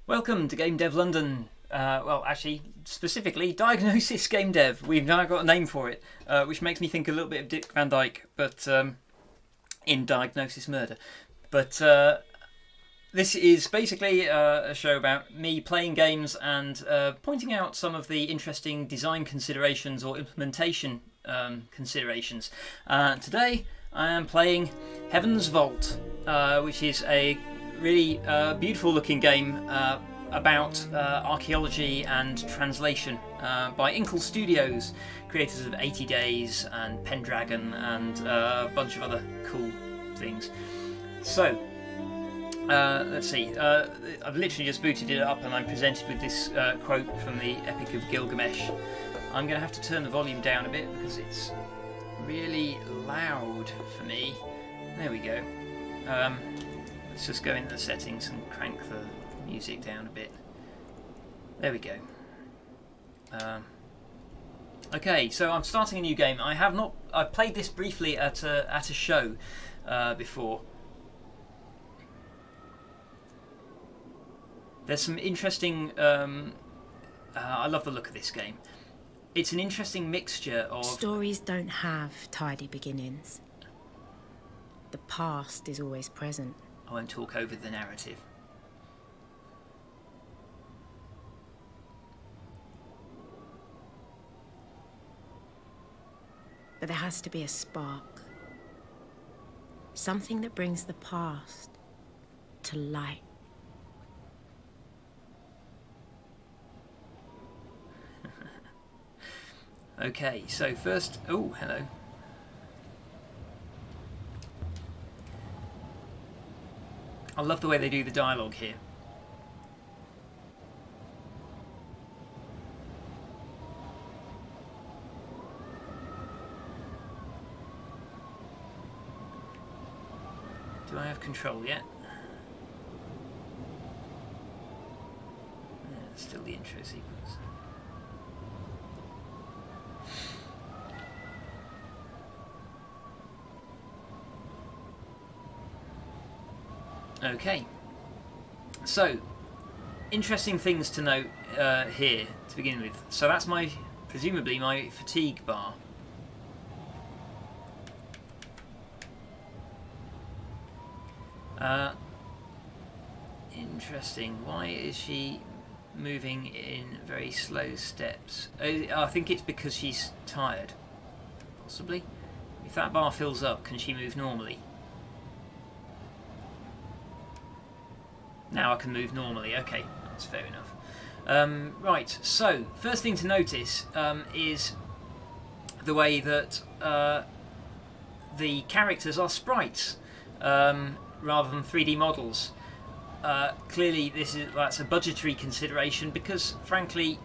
Welcome to Game Dev London. Well, actually, specifically, Diagnosis Game Dev. We've now got a name for it, which makes me think a little bit of Dick Van Dyke, but in Diagnosis Murder. But this is basically a show about me playing games and pointing out some of the interesting design considerations or implementation considerations. Today, I am playing Heaven's Vault, which is a really beautiful looking game about archaeology and translation by Inkle Studios, creators of 80 Days and Pendragon and a bunch of other cool things. So let's see, I've literally just booted it up and I'm presented with this quote from the Epic of Gilgamesh. I'm going to have to turn the volume down a bit because it's really loud for me. There we go. Let's just go into the settings and crank the music down a bit. There we go. Okay, so I'm starting a new game. I've played this briefly at a show before. There's some interesting. I love the look of this game. It's an interesting mixture of. Stories don't have tidy beginnings. The past is always present. I won't talk over the narrative. But there has to be a spark. Something that brings the past to light. Okay, so first... Oh, hello. I love the way they do the dialogue here. Do I have control yet? Yeah, still the intro sequence. Okay, so interesting things to note here to begin with. So that's presumably my fatigue bar. Interesting. Why is she moving in very slow steps? I think it's because she's tired. Possibly. If that bar fills up, can she move normally? Now I can move normally. Okay, that's fair enough. Right, so first thing to notice is the way that the characters are sprites rather than 3D models. Clearly that's a budgetary consideration because frankly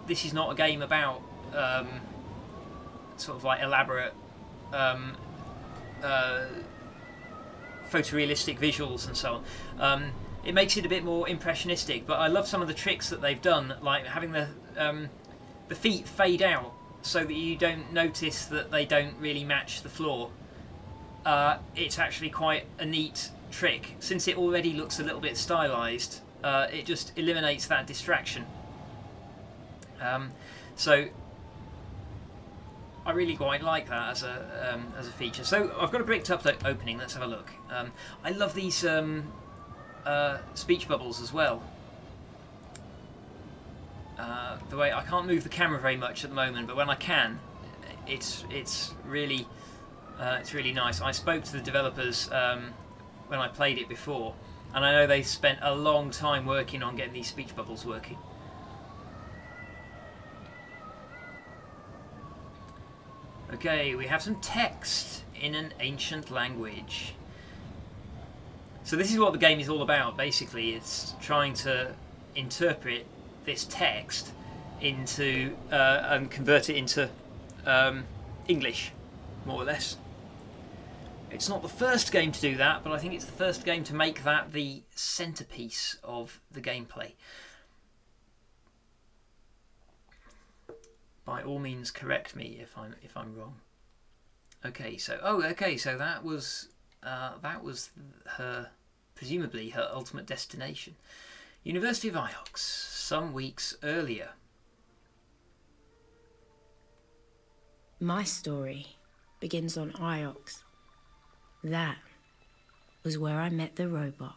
this is not a game about sort of like elaborate photorealistic visuals and so on. It makes it a bit more impressionistic, but I love some of the tricks that they've done, like having the feet fade out so that you don't notice that they don't really match the floor. It's actually quite a neat trick. Since it already looks a little bit stylized, it just eliminates that distraction. So I really quite like that as a feature. So I've got a bricked up opening. Let's have a look. I love these speech bubbles as well. The way I can't move the camera very much at the moment, but when I can, it's really nice. I spoke to the developers when I played it before, and I know they spent a long time working on getting these speech bubbles working. Okay, we have some text in an ancient language. So this is what the game is all about, basically. It's trying to interpret this text into and convert it into English, more or less. It's not the first game to do that, but I think it's the first game to make that the centerpiece of the gameplay. By all means, correct me if I'm wrong. Okay, so so that was her, presumably her ultimate destination. University of Iox, some weeks earlier. My story begins on Iox. That was where I met the robot.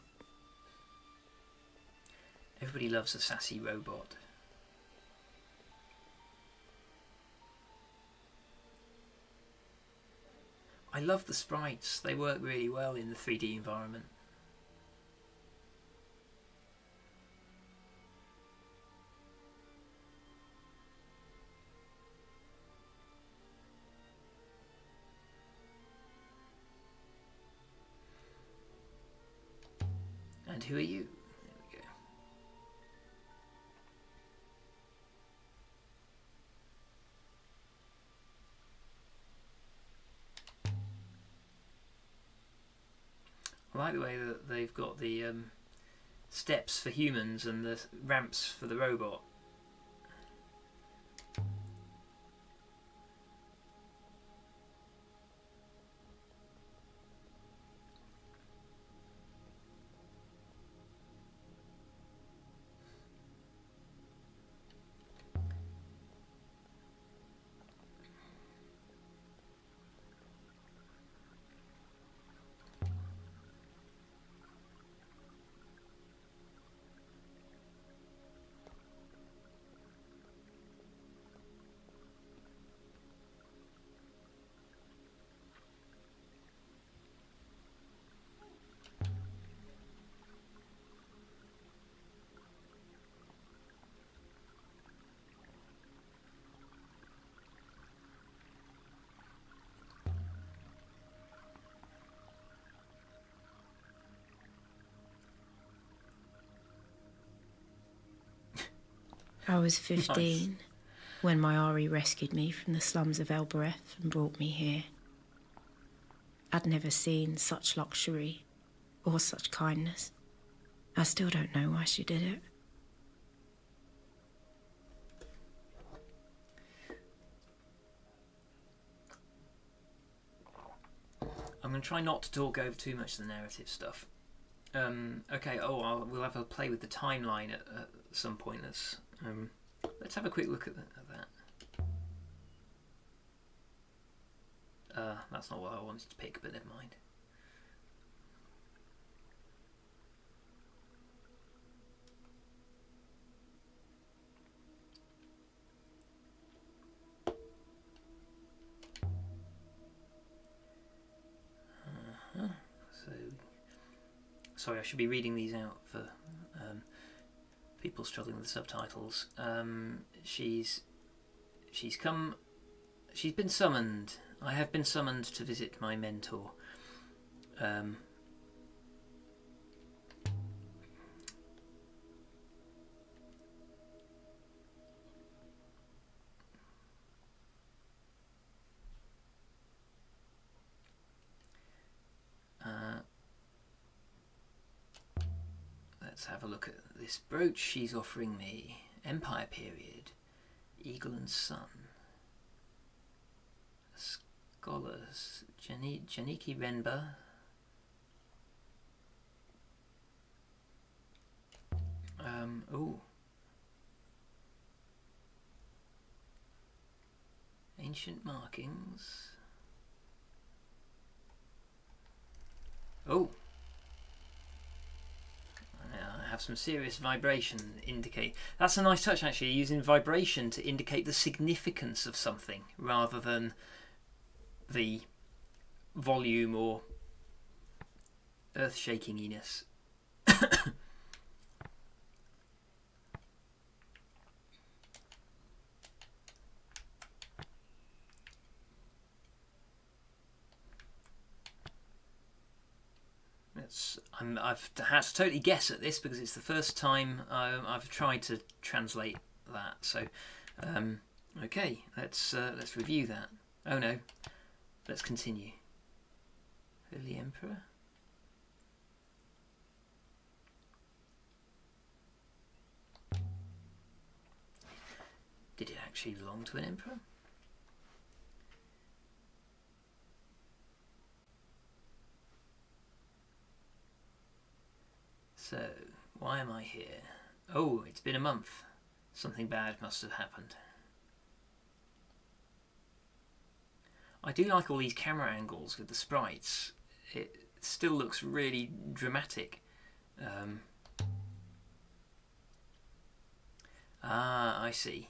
Everybody loves a sassy robot. I love the sprites. They work really well in the 3D environment. And who are you? There we go. I like the way that they've got the steps for humans and the ramps for the robot. I was 15 when my Ari rescued me from the slums of Elbereth and brought me here. I'd never seen such luxury or such kindness. I still don't know why she did it. I'm going to try not to talk over too much of the narrative stuff. Okay, we'll have a play with the timeline at some point. Let's have a quick look at that. That's not what I wanted to pick, but never mind. Sorry, I should be reading these out for people struggling with subtitles. She's been summoned. I have been summoned to visit my mentor. Let's have a look at this brooch she's offering me. Empire period. Eagle and Sun. Scholars. Janiki Renba. Ancient markings. I have some serious vibration indicate. That's a nice touch, actually, using vibration to indicate the significance of something rather than the volume or earth-shakinginess. I've had to totally guess at this because it's the first time I've tried to translate that. So, okay, let's review that. Oh no, let's continue. Holy Emperor. Did it actually belong to an emperor? So, why am I here? Oh, it's been a month. Something bad must have happened. I do like all these camera angles with the sprites. It still looks really dramatic. I see.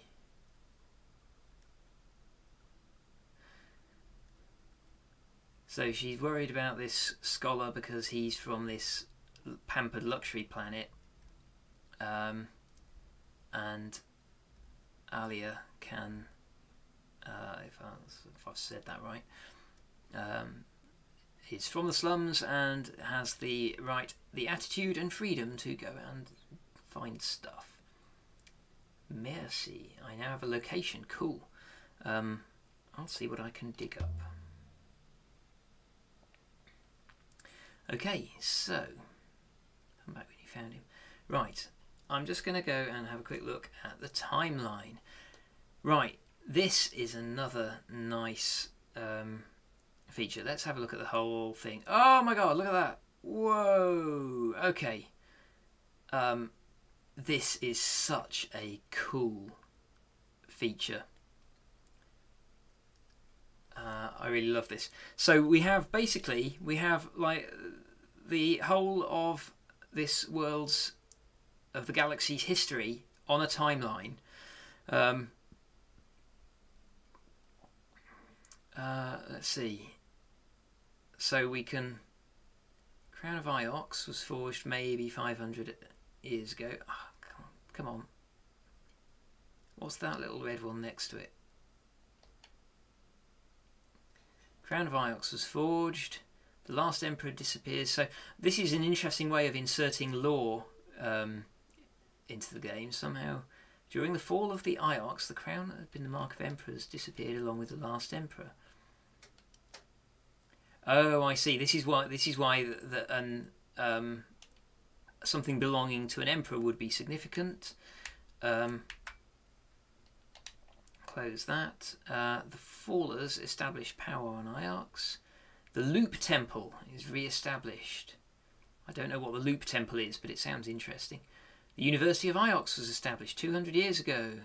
So she's worried about this scholar because he's from this pampered luxury planet. And Alia can, if I've said that right, is from the slums and has the attitude and freedom to go and find stuff. Merci. I now have a location. Cool. I'll see what I can dig up. Okay, so come back when you found him. Right, I'm just going to go and have a quick look at the timeline. Right, this is another nice feature. Let's have a look at the whole thing. Oh my god, look at that. Whoa. Okay. This is such a cool feature. I really love this. So we have like the whole of this world's, of the galaxy's history on a timeline. Let's see. So we can. Crown of Iox was forged maybe 500 years ago. Oh, come on. What's that little red one next to it? Crown of Iox was forged. The last emperor disappears. So this is an interesting way of inserting lore into the game somehow. During the fall of the Iox, the crown that had been the mark of emperors disappeared along with the last emperor. Oh, I see. This is why something belonging to an emperor would be significant. Close that. The Fallers established power on Iox. The Loop Temple is re-established. I don't know what the Loop Temple is, but it sounds interesting. The University of Iox was established 200 years ago.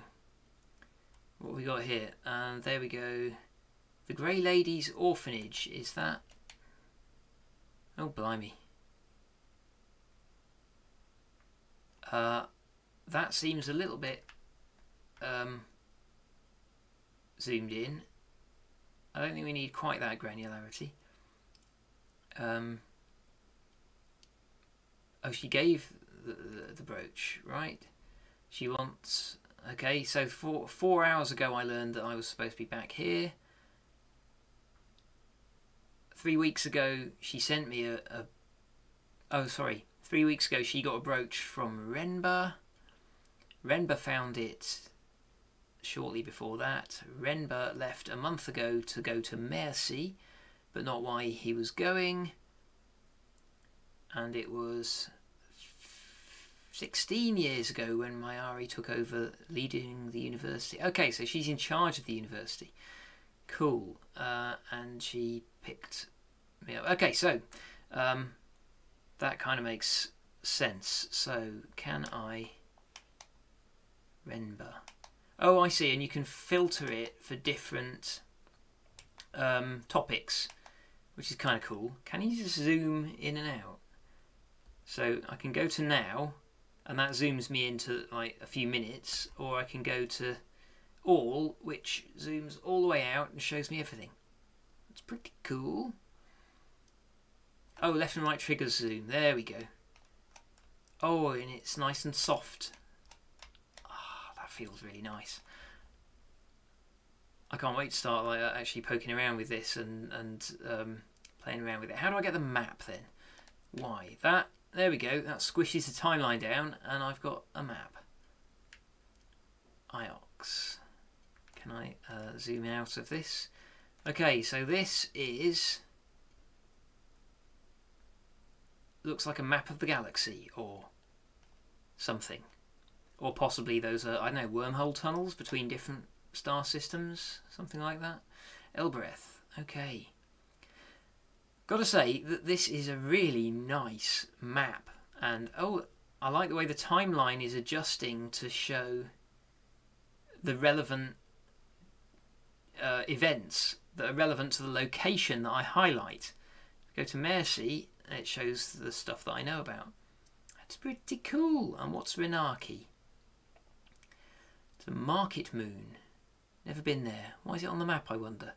What have we got here? And there we go. The Grey Lady's Orphanage. Is that? Oh, blimey. That seems a little bit zoomed in. I don't think we need quite that granularity. Oh, she gave the brooch, right? She wants... Okay, so 4 hours ago I learned that I was supposed to be back here. 3 weeks ago she sent me Oh, sorry. 3 weeks ago she got a brooch from Renba. Renba found it shortly before that. Renba left a month ago to go to Merci, but not why he was going. And it was 16 years ago when Mayari took over leading the university. Okay, so she's in charge of the university. Cool. And she picked me up. Okay, so that kind of makes sense. So can I... Renba. Oh, I see, and you can filter it for different topics, which is kind of cool. Can you just zoom in and out? So I can go to now, and that zooms me into like a few minutes, or I can go to all, which zooms all the way out and shows me everything. It's pretty cool. Oh, left and right triggers zoom. There we go. Oh, and it's nice and soft. Feels really nice. I can't wait to start like actually poking around with this and playing around with it. How do I get the map then? Why that? There we go. That squishes the timeline down, and I've got a map. Iox. Can I zoom out of this? Okay, so this is looks like a map of the galaxy or something. Or possibly those are, I don't know, wormhole tunnels between different star systems, something like that. Elbereth, okay. Gotta say that this is a really nice map. And, oh, I like the way the timeline is adjusting to show the relevant events that are relevant to the location that I highlight. Go to Mercy, and it shows the stuff that I know about. That's pretty cool. And what's Renarchy? It's a market moon. Never been there. Why is it on the map, I wonder?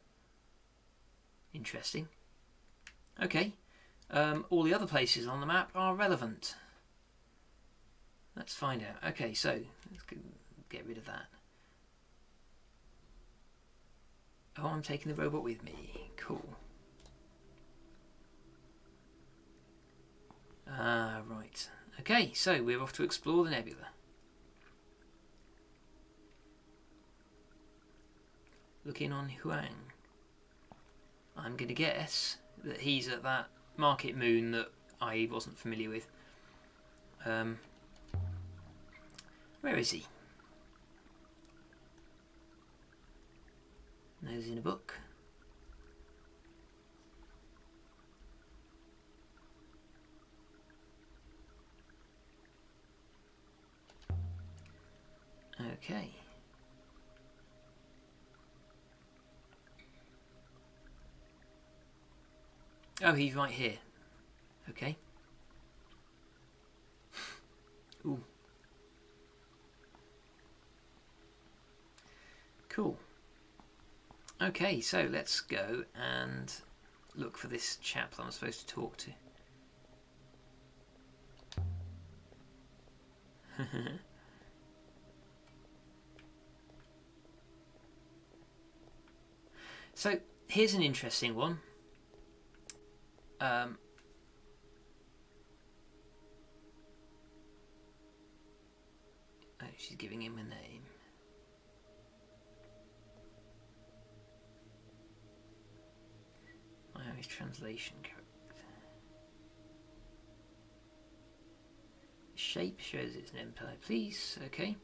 Interesting. Okay. All the other places on the map are relevant. Let's find out. Okay, so let's get rid of that. Oh, I'm taking the robot with me. Cool. Right. Okay, so we're off to explore the nebula. Looking on Huang. I'm going to guess that he's at that market moon that I wasn't familiar with. Where is he? Nose in a book. Okay. Oh, he's right here. Okay. Ooh. Cool. Okay, so let's go and look for this chap that I'm supposed to talk to. So here's an interesting one. Oh, she's giving him a name. I have his translation correct. Shape shows it's an empire. Please, okay.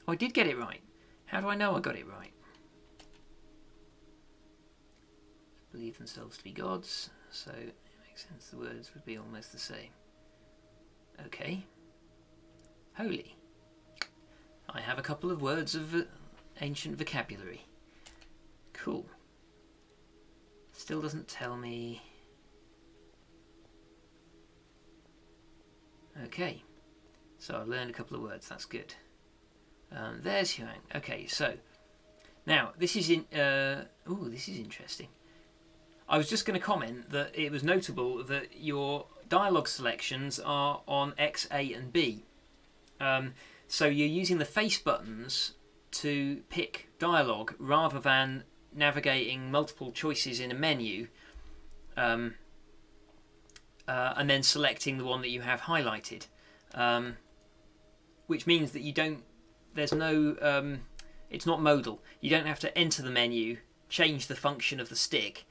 Oh, I did get it right. How do I know I got it right? Believe themselves to be gods, so it makes sense the words would be almost the same. Okay. Holy. I have a couple of words of ancient vocabulary. Cool. Still doesn't tell me. Okay. So I've learned a couple of words, that's good. There's Huang. Okay, so now this is this is interesting. I was just going to comment that it was notable that your dialogue selections are on X, A and B. So you're using the face buttons to pick dialogue rather than navigating multiple choices in a menu and then selecting the one that you have highlighted. Which means that you don't, there's no, it's not modal. You don't have to enter the menu, change the function of the stick,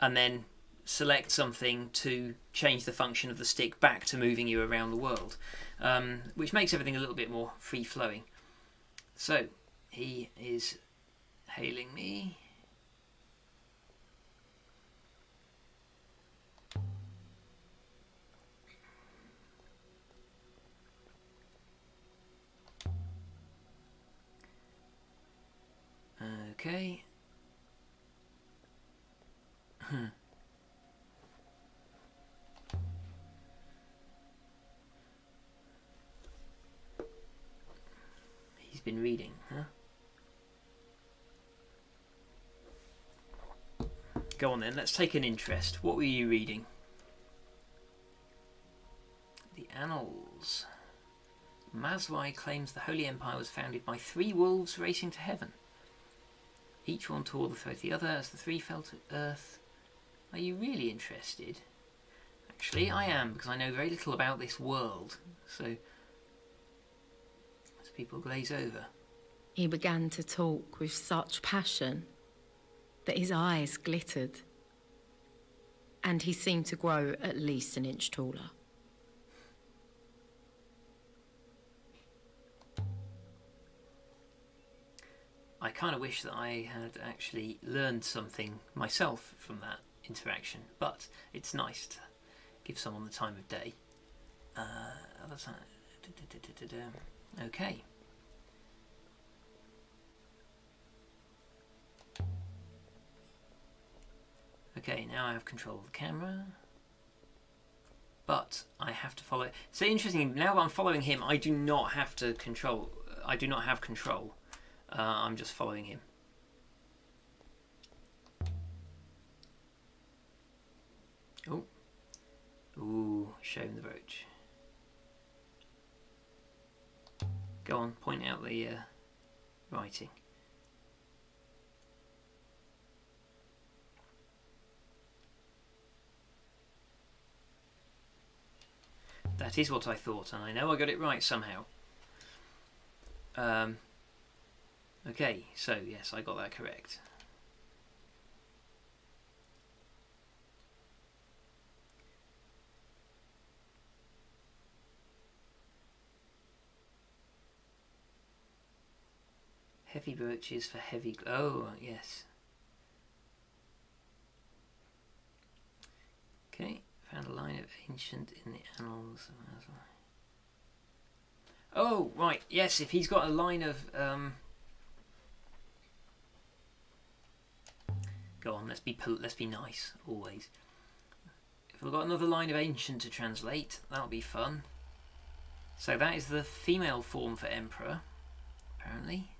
and then select something to change the function of the stick back to moving you around the world, which makes everything a little bit more free-flowing. So, he is hailing me. Okay. He's been reading, huh? Go on then, let's take an interest. What were you reading? The Annals. Mazwai claims the Holy Empire was founded by 3 wolves racing to heaven. Each one tore the throat of the other as the 3 fell to earth. Are you really interested? Actually, I am, because I know very little about this world, so as people glaze over. He began to talk with such passion that his eyes glittered, and he seemed to grow at least an inch taller. I kind of wish that I had actually learned something myself from that interaction, but it's nice to give someone the time of day. Other side. Okay. Okay, now I have control of the camera. But I have to follow. So interesting, now that I'm following him, I do not have to control. I do not have control. I'm just following him. Oh. Ooh, showing the brooch. Go on, point out the writing. That is what I thought, and I know I got it right somehow. Okay, so yes, I got that correct. Heavy brooches for heavy... Oh, yes. Okay, found a line of ancient in the annals. Oh, right, yes, if he's got a line of... Go on, let's be nice, always. If we've got another line of ancient to translate, that'll be fun. So that is the female form for emperor, apparently.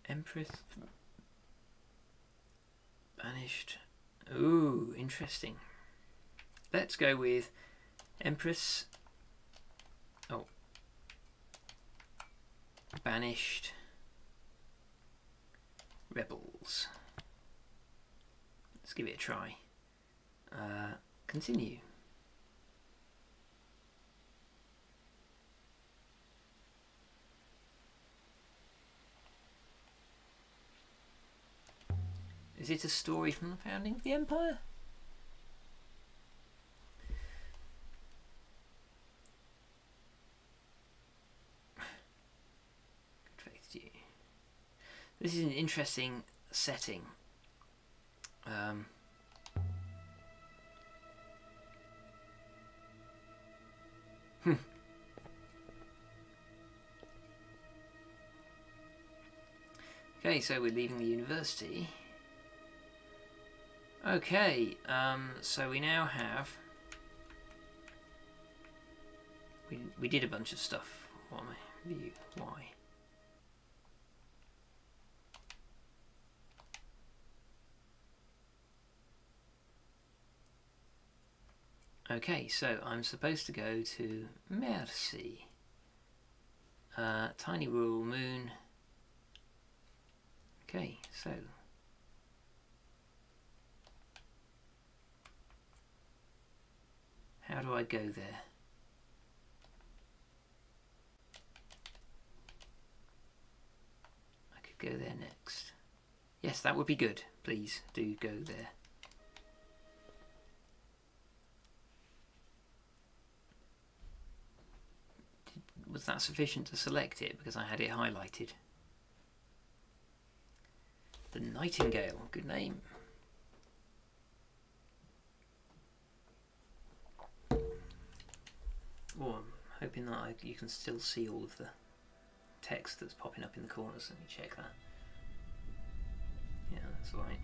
Empress. Banished. Ooh, interesting. Let's go with Empress. Oh. Banished. Rebels. Let's give it a try. Continue. Is it a story from the founding of the Empire? Good faith to you. This is an interesting setting. Okay, so we're leaving the university. Okay, so we now have... We did a bunch of stuff. What am I? View. Why? Okay, so I'm supposed to go to Merci. Tiny rural moon. Okay, so... How do I go there? I could go there next. Yes, that would be good. Please do go there. Was that sufficient to select it because I had it highlighted? The Nightingale, good name. Oh, I'm hoping that you can still see all of the text that's popping up in the corners. Let me check that. Yeah, that's right.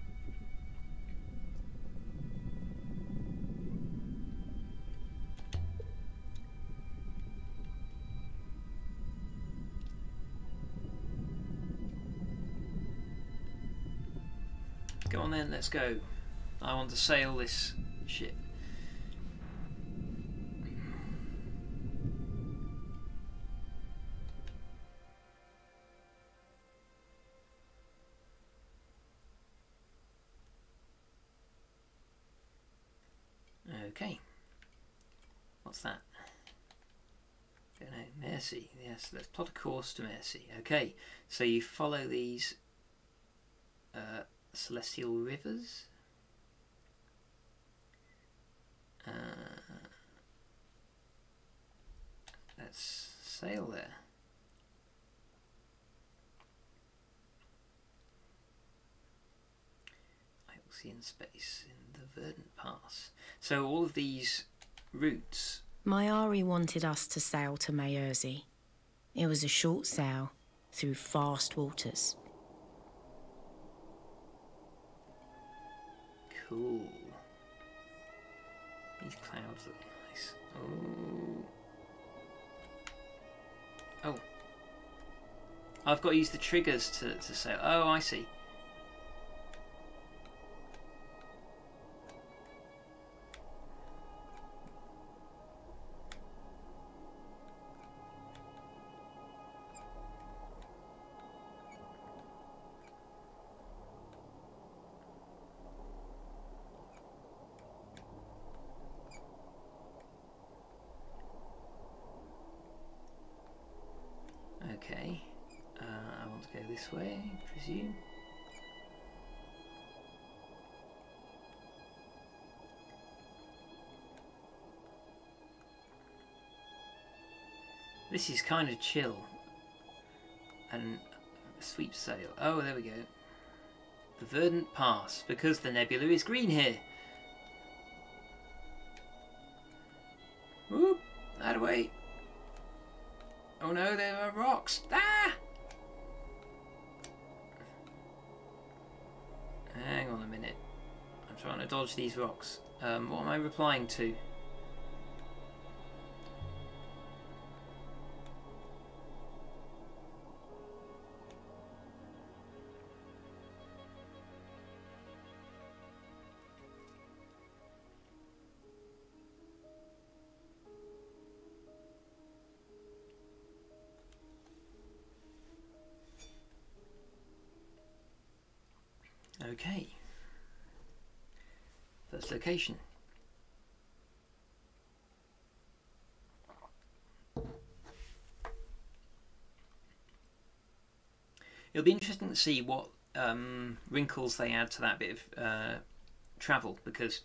Go on then, let's go. I want to sail this ship. Okay. What's that? Don't know. Merci. Yes, let's plot a course to Merci. Okay, so you follow these celestial rivers. Let's sail there. Ioxian space in the Verdant Pass. So all of these routes... My Ari wanted us to sail to Maerzi. It was a short sail through fast waters. Cool. These clouds look nice. Oh. I've got to use the triggers to sail. Oh, I see. Okay, I want to go this way, I presume. This is kind of chill. And sweep sail. Oh, there we go. The Verdant Pass, because the nebula is green here. Whoop, that away. Oh no, there are rocks. Ah! Hang on a minute. I'm trying to dodge these rocks. What am I replying to? Okay. First location. It'll be interesting to see what wrinkles they add to that bit of travel, because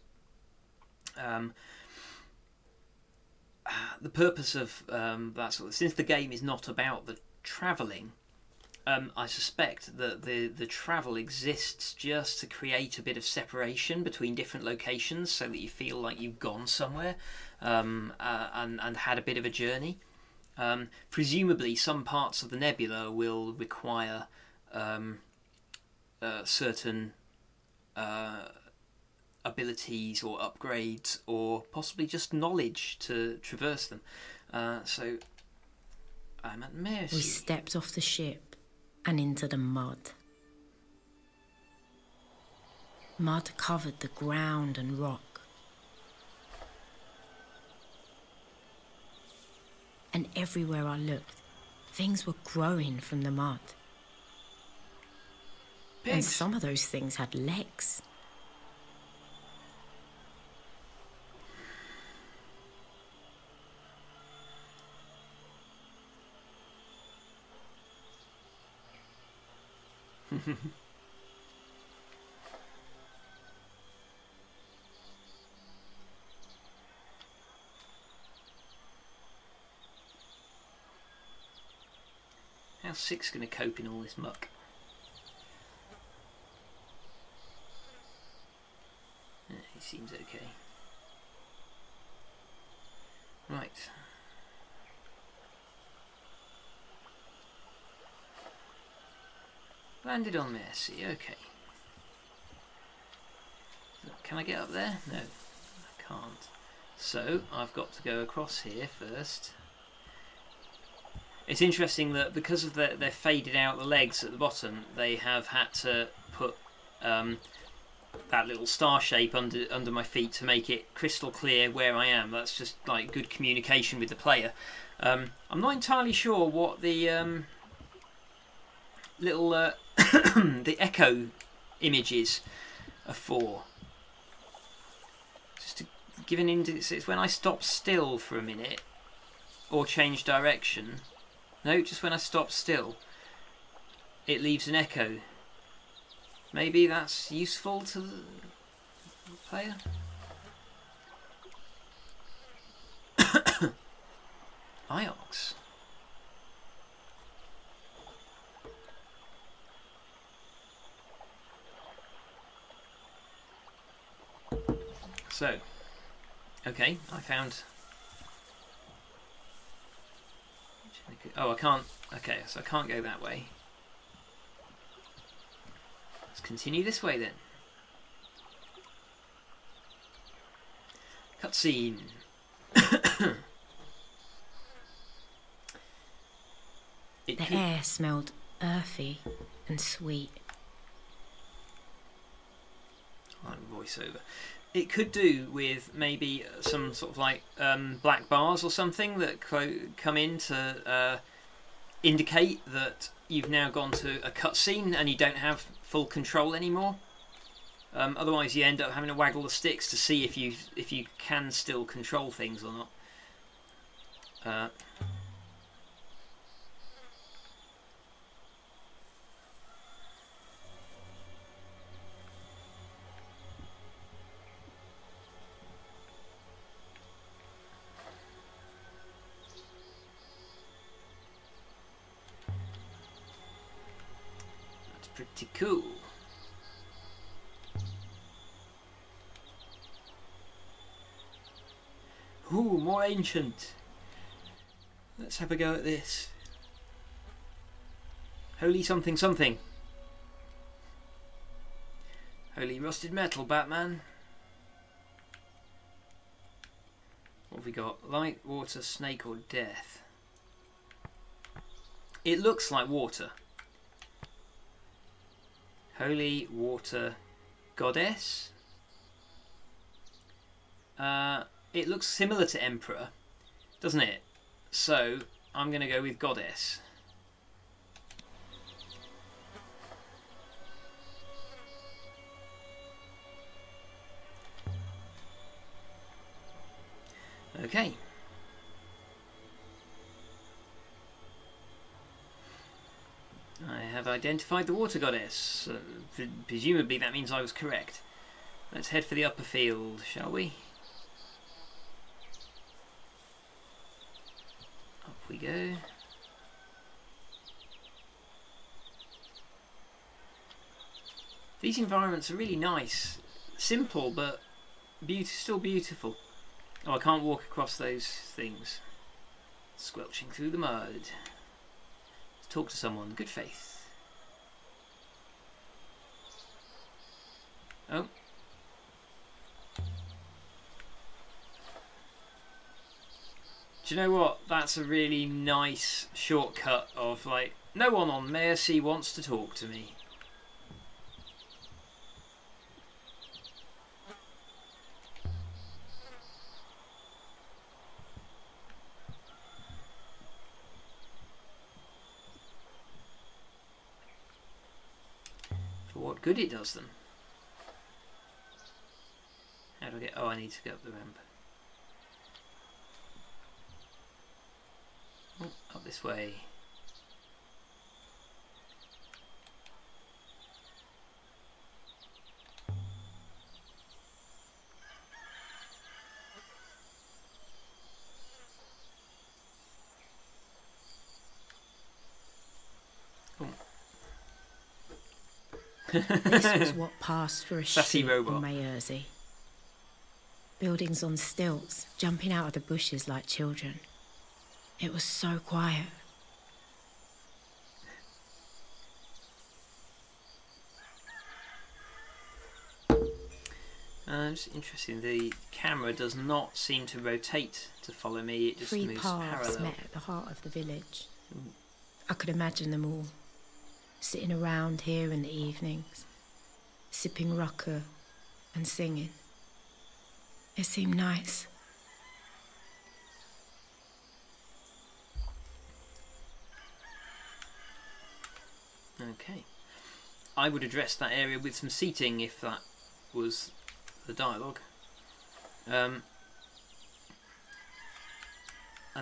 the purpose of that sort of, since the game is not about the travelling, I suspect that the travel exists just to create a bit of separation between different locations, so that you feel like you've gone somewhere and had a bit of a journey. Presumably, some parts of the nebula will require certain abilities or upgrades, or possibly just knowledge to traverse them. So I'm at Maerzi. We stepped off the ship and into the mud. Mud covered the ground and rock. And everywhere I looked, things were growing from the mud. Pigs. And some of those things had legs. How's Six going to cope in all this muck? He seems okay. Right. Landed on Maerzi, okay. Can I get up there? No, I can't. So, I've got to go across here first. It's interesting that because of they're faded out the legs at the bottom, they have had to put that little star shape under my feet to make it crystal clear where I am. That's just like good communication with the player. I'm not entirely sure what the little the echo images are for. Just to give an indication, it's when I stop still for a minute or change direction. No, just when I stop still, it leaves an echo. Maybe that's useful to the player. Iox. So, okay, I found... Oh, I can't... Okay, so I can't go that way. Let's continue this way then. Cutscene. The air smelled earthy and sweet. Voiceover. It could do with maybe some sort of like black bars or something that come in to indicate that you've now gone to a cutscene and you don't have full control anymore. Otherwise, you end up having to waggle the sticks to see if you can still control things or not. That's pretty cool. Ooh, more ancient. Let's have a go at this. Holy something something. Holy rusted metal, Batman. What have we got? Light, water, snake, or death? It looks like water. Holy water goddess. It looks similar to Emperor, doesn't it? So I'm going to go with Goddess. Okay. I have identified the Water Goddess. Presumably that means I was correct. Let's head for the upper field, shall we? We go. These environments are really nice, simple but still beautiful. Oh, I can't walk across those things. Squelching through the mud. Let's talk to someone. Good faith. Oh. Do you know what? That's a really nice shortcut of like, no one on Mayor C wants to talk to me. For what good it does them. How do I get... Oh, I need to go up the ramp. Oh, up this way. Oh. This was what passed for a Sassy shoot robot. on Mayerzy. Buildings on stilts, jumping out of the bushes like children. It was so quiet. It's interesting, the camera does not seem to rotate to follow me, it just Three moves paths parallel. met at the heart of the village. I could imagine them all, sitting around here in the evenings, sipping rucker and singing. It seemed nice. Okay. I would address that area with some seating if that was the dialogue. And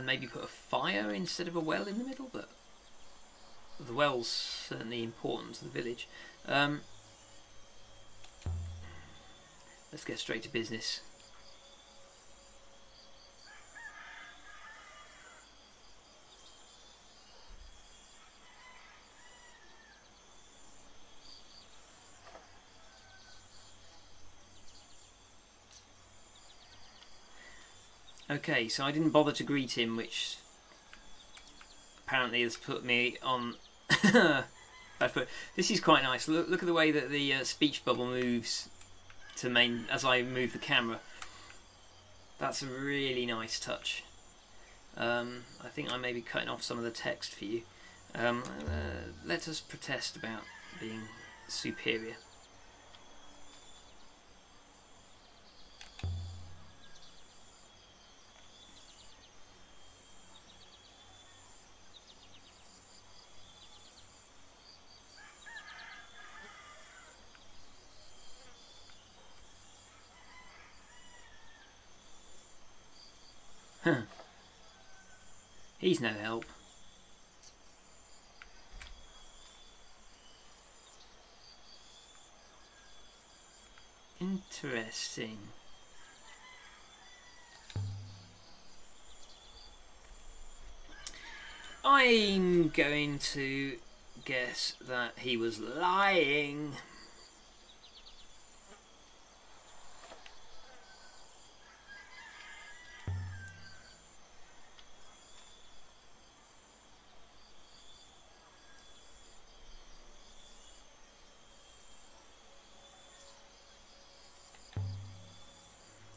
maybe put a fire instead of a well in the middle, but the well's certainly important to the village. Let's get straight to business. Okay, so I didn't bother to greet him, which apparently has put me on... This is quite nice. Look at the way that the speech bubble moves to as I move the camera. That's a really nice touch. I think I may be cutting off some of the text for you. Let us protest about being superior. Huh. He's no help. Interesting. I'm going to guess that he was lying.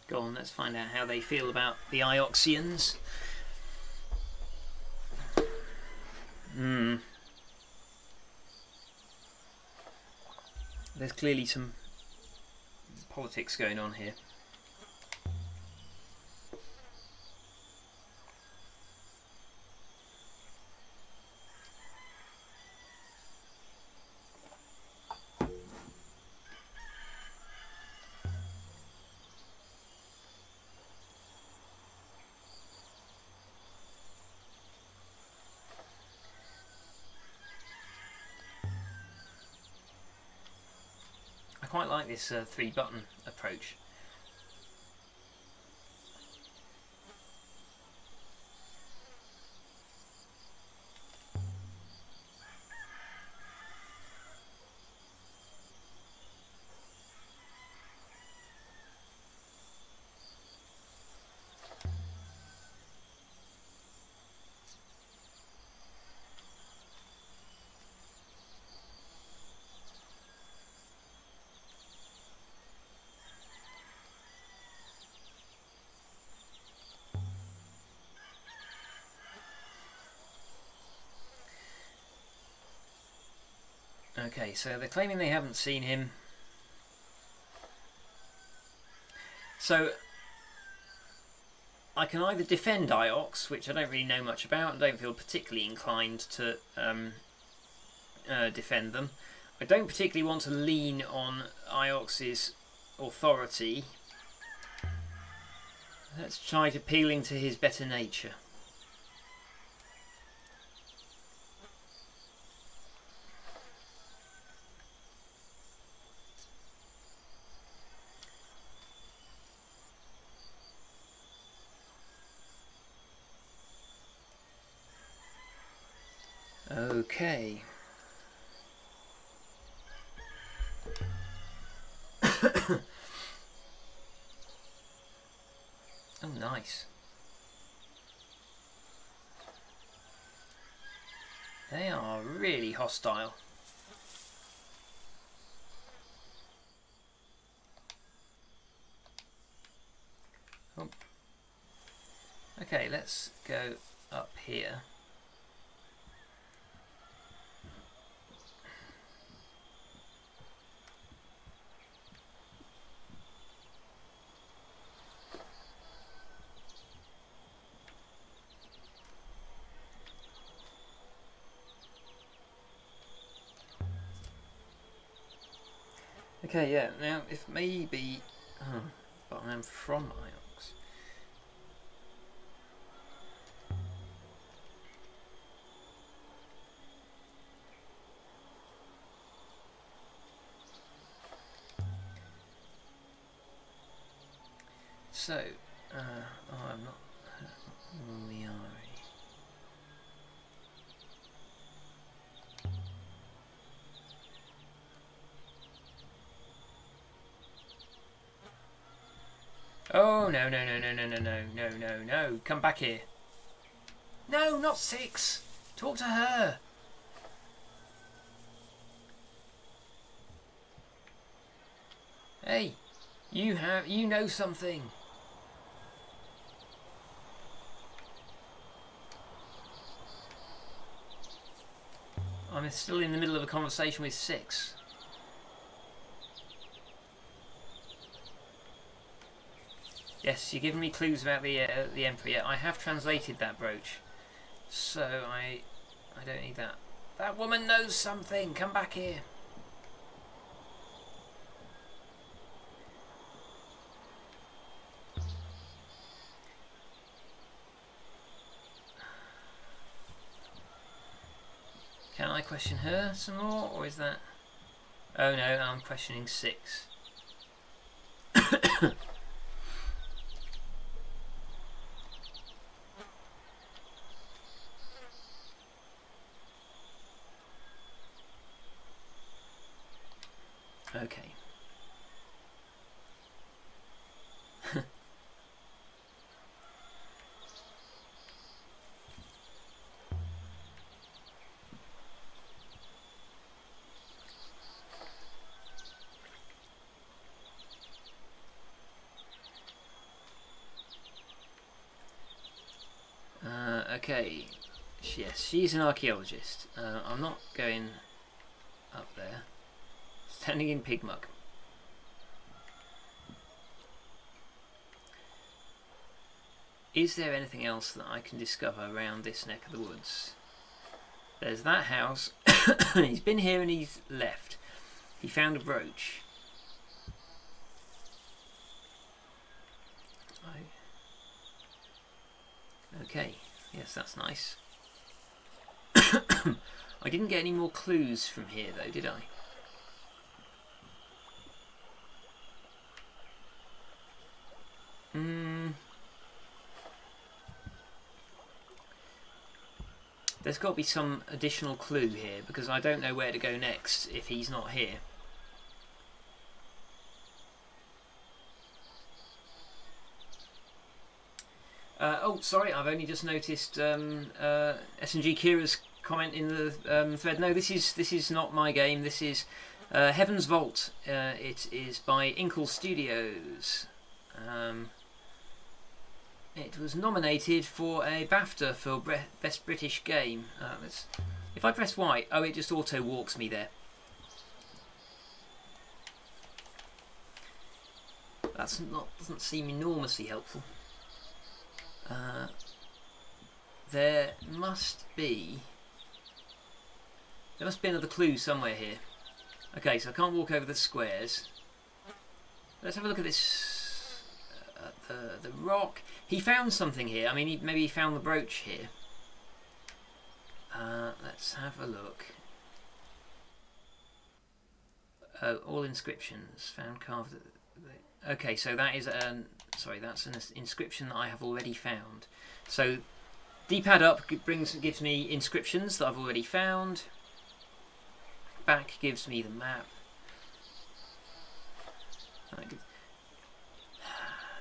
Go on, let's find out how they feel about the Ioxians. There's clearly some politics going on here. I quite like this 3-button approach. Okay, so they're claiming they haven't seen him. So I can either defend Iox, which I don't really know much about and don't feel particularly inclined to defend them. I don't particularly want to lean on Iox's authority. Let's try appealing to his better nature. Okay. Oh, nice. They are really hostile. Oh. Okay, let's go up here. Okay, yeah, now if maybe... Oh, but I'm from Iox. So, oh, I'm not... Miari. Oh Oh, no, no, no, no, no, no, no, no, no, no. Come back here. No, not 6. Talk to her. Hey, you know something. I'm still in the middle of a conversation with 6. Yes, you're giving me clues about the Emperor. Yeah, I have translated that brooch, so I don't need that. That woman knows something. Come back here. Can I question her some more, or is that... Oh no, I'm questioning 6. Okay. Okay, yes, she's an archaeologist. I'm not going up there. Standing in pig muck. Is there anything else that I can discover around this neck of the woods? There's that house. He's been here and he's left. He found a brooch. Okay, yes, that's nice. I didn't get any more clues from here though, did I? There's got to be some additional clue here, because I don't know where to go next if he's not here. Oh, sorry, I've only just noticed S&G Kira's comment in the thread. No, this is not my game. This is Heaven's Vault. It is by Inkle Studios. It was nominated for a BAFTA for Best British Game. If I press Y, oh, it just auto walks me there. Doesn't seem enormously helpful. There must be another clue somewhere here. Okay, so I can't walk over the squares. Let's have a look at this. The rock. He found something here. I mean, maybe he found the brooch here. Let's have a look. All inscriptions found carved. Okay, so that is that's an inscription that I have already found. So D-pad up gives me inscriptions that I've already found. Back gives me the map.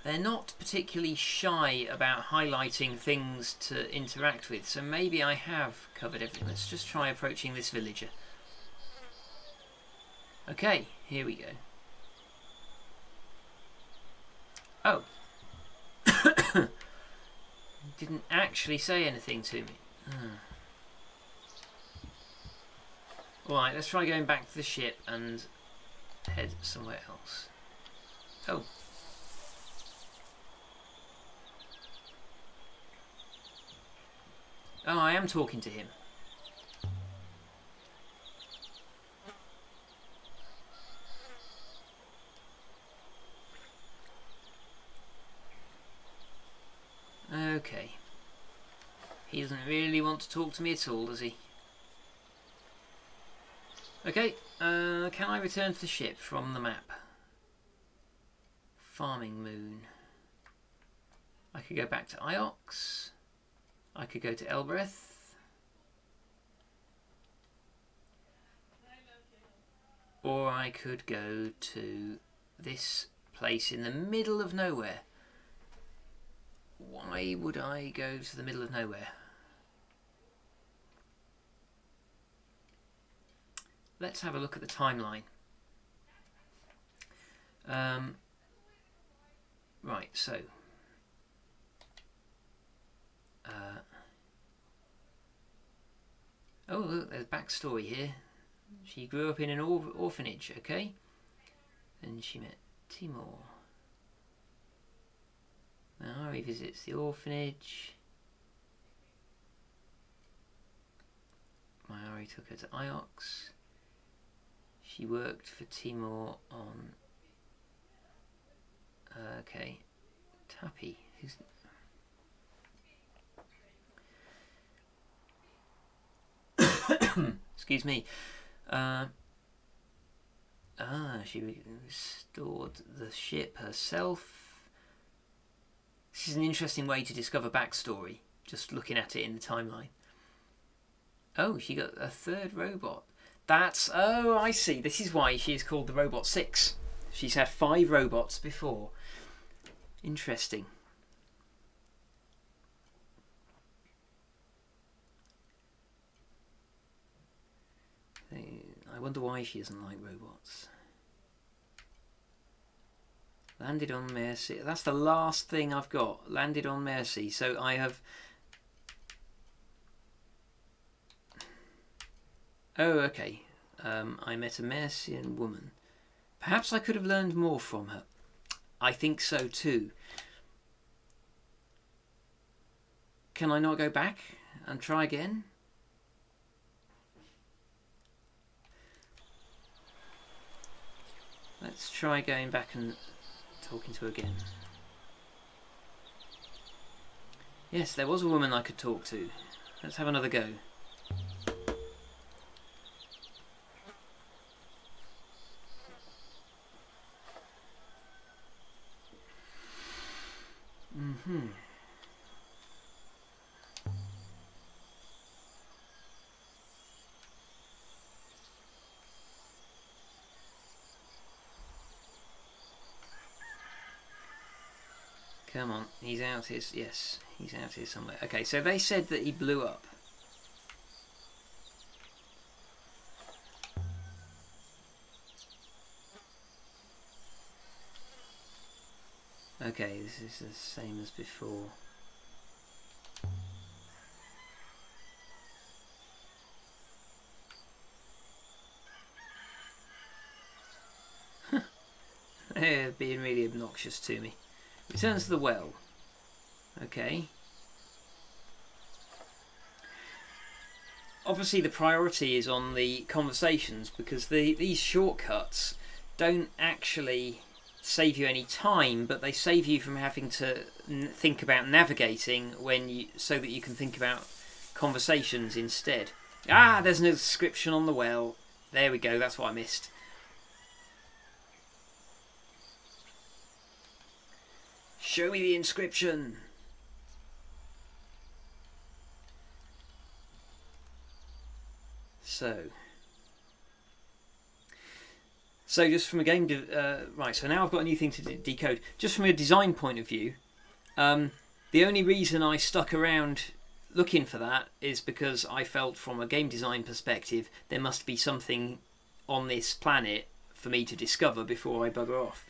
They're not particularly shy about highlighting things to interact with, so maybe I have covered everything. Let's just try approaching this villager. Okay, here we go. Oh. Didn't actually say anything to me. Alright, let's try going back to the ship and head somewhere else. Oh. Oh, I am talking to him. Okay. He doesn't really want to talk to me at all, does he? Okay, can I return to the ship from the map? Farming moon. I could go back to Iox. I could go to Elbereth. Or I could go to this place in the middle of nowhere. why would I go to the middle of nowhere? Let's have a look at the timeline. Right, so oh look, there's backstory here. She grew up in an orphanage, okay? And she met Timur. Ari visits the orphanage. Ari took her to Iox. She worked for Timur on... okay. Tappy. Who's... excuse me. She restored the ship herself. This is an interesting way to discover backstory, just looking at it in the timeline. Oh, she got a third robot. That's... oh, I see. This is why she is called the Robot 6. She's had 5 robots before. Interesting. I wonder why she doesn't like robots. Landed on Mercy. That's the last thing I've got. Landed on Mercy. So I have... oh, okay. I met a Mercian woman. Perhaps I could have learned more from her. I think so too. Can I not go back and try again? Let's try going back and talking to her again. Yes, there was a woman I could talk to. Let's have another go. Come on, he's out here. Yes, he's out here somewhere. Okay, so they said that he blew up. Okay, this is the same as before. They're being really obnoxious to me. Returns to the well. Okay. Obviously the priority is on the conversations, because these shortcuts don't actually save you any time, but they save you from having to think about navigating so that you can think about conversations instead. Ah, there's an inscription on the well. There we go, that's what I missed. Show me the inscription. So just from a game... right, so now I've got a new thing to decode. Just from a design point of view, the only reason I stuck around looking for that is because I felt from a game design perspective there must be something on this planet for me to discover before I bugger off.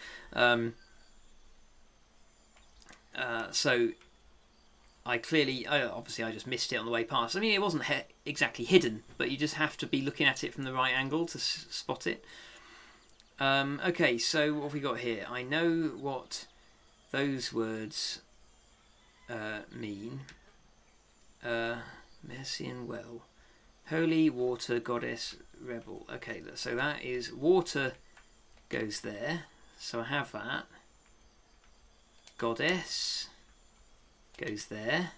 So obviously I just missed it on the way past. I mean, it wasn't exactly hidden, but you just have to be looking at it from the right angle to spot it. Okay, so what have we got here? I know what those words mean. Mercian well. Holy water goddess rebel. Okay, so that is water goes there. So I have that. Goddess goes there.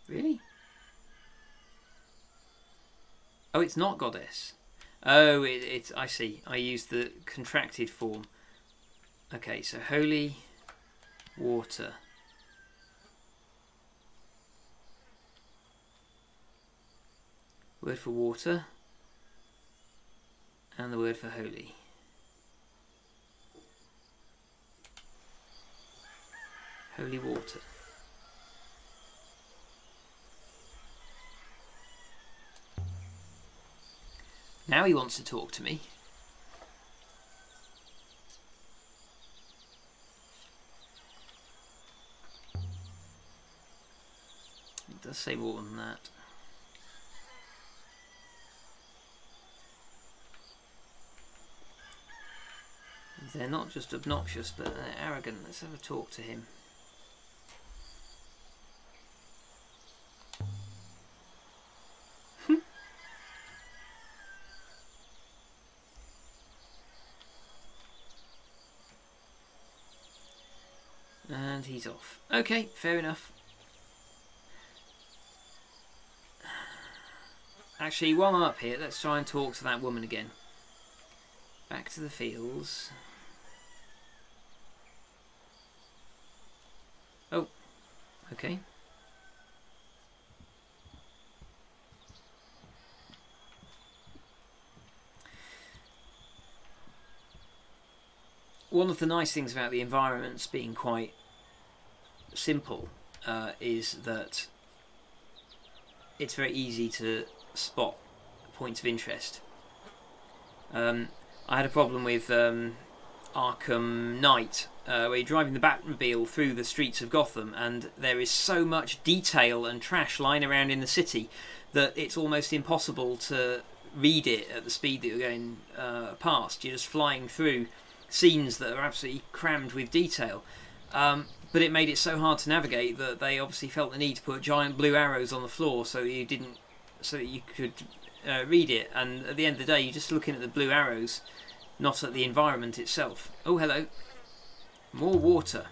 Really? Oh, it's not goddess. Oh, it's I see. I used the contracted form. Okay, so holy water. Word for water. And the word for holy. Holy water. Now he wants to talk to me. It does say more than that. They're not just obnoxious, but they're arrogant. Let's have a talk to him. And he's off. Okay, fair enough. Actually, while I'm up here, let's try and talk to that woman again. Back to the fields. Oh, okay. One of the nice things about the environments being quite simple is that it's very easy to spot points of interest. I had a problem with Arkham Knight, where you're driving the Batmobile through the streets of Gotham, and there is so much detail and trash lying around in the city that it's almost impossible to read it at the speed that you're going past. You're just flying through scenes that are absolutely crammed with detail. But it made it so hard to navigate that they obviously felt the need to put giant blue arrows on the floor so that you could read it. And at the end of the day, you're just looking at the blue arrows, not at the environment itself. Oh, hello. More water.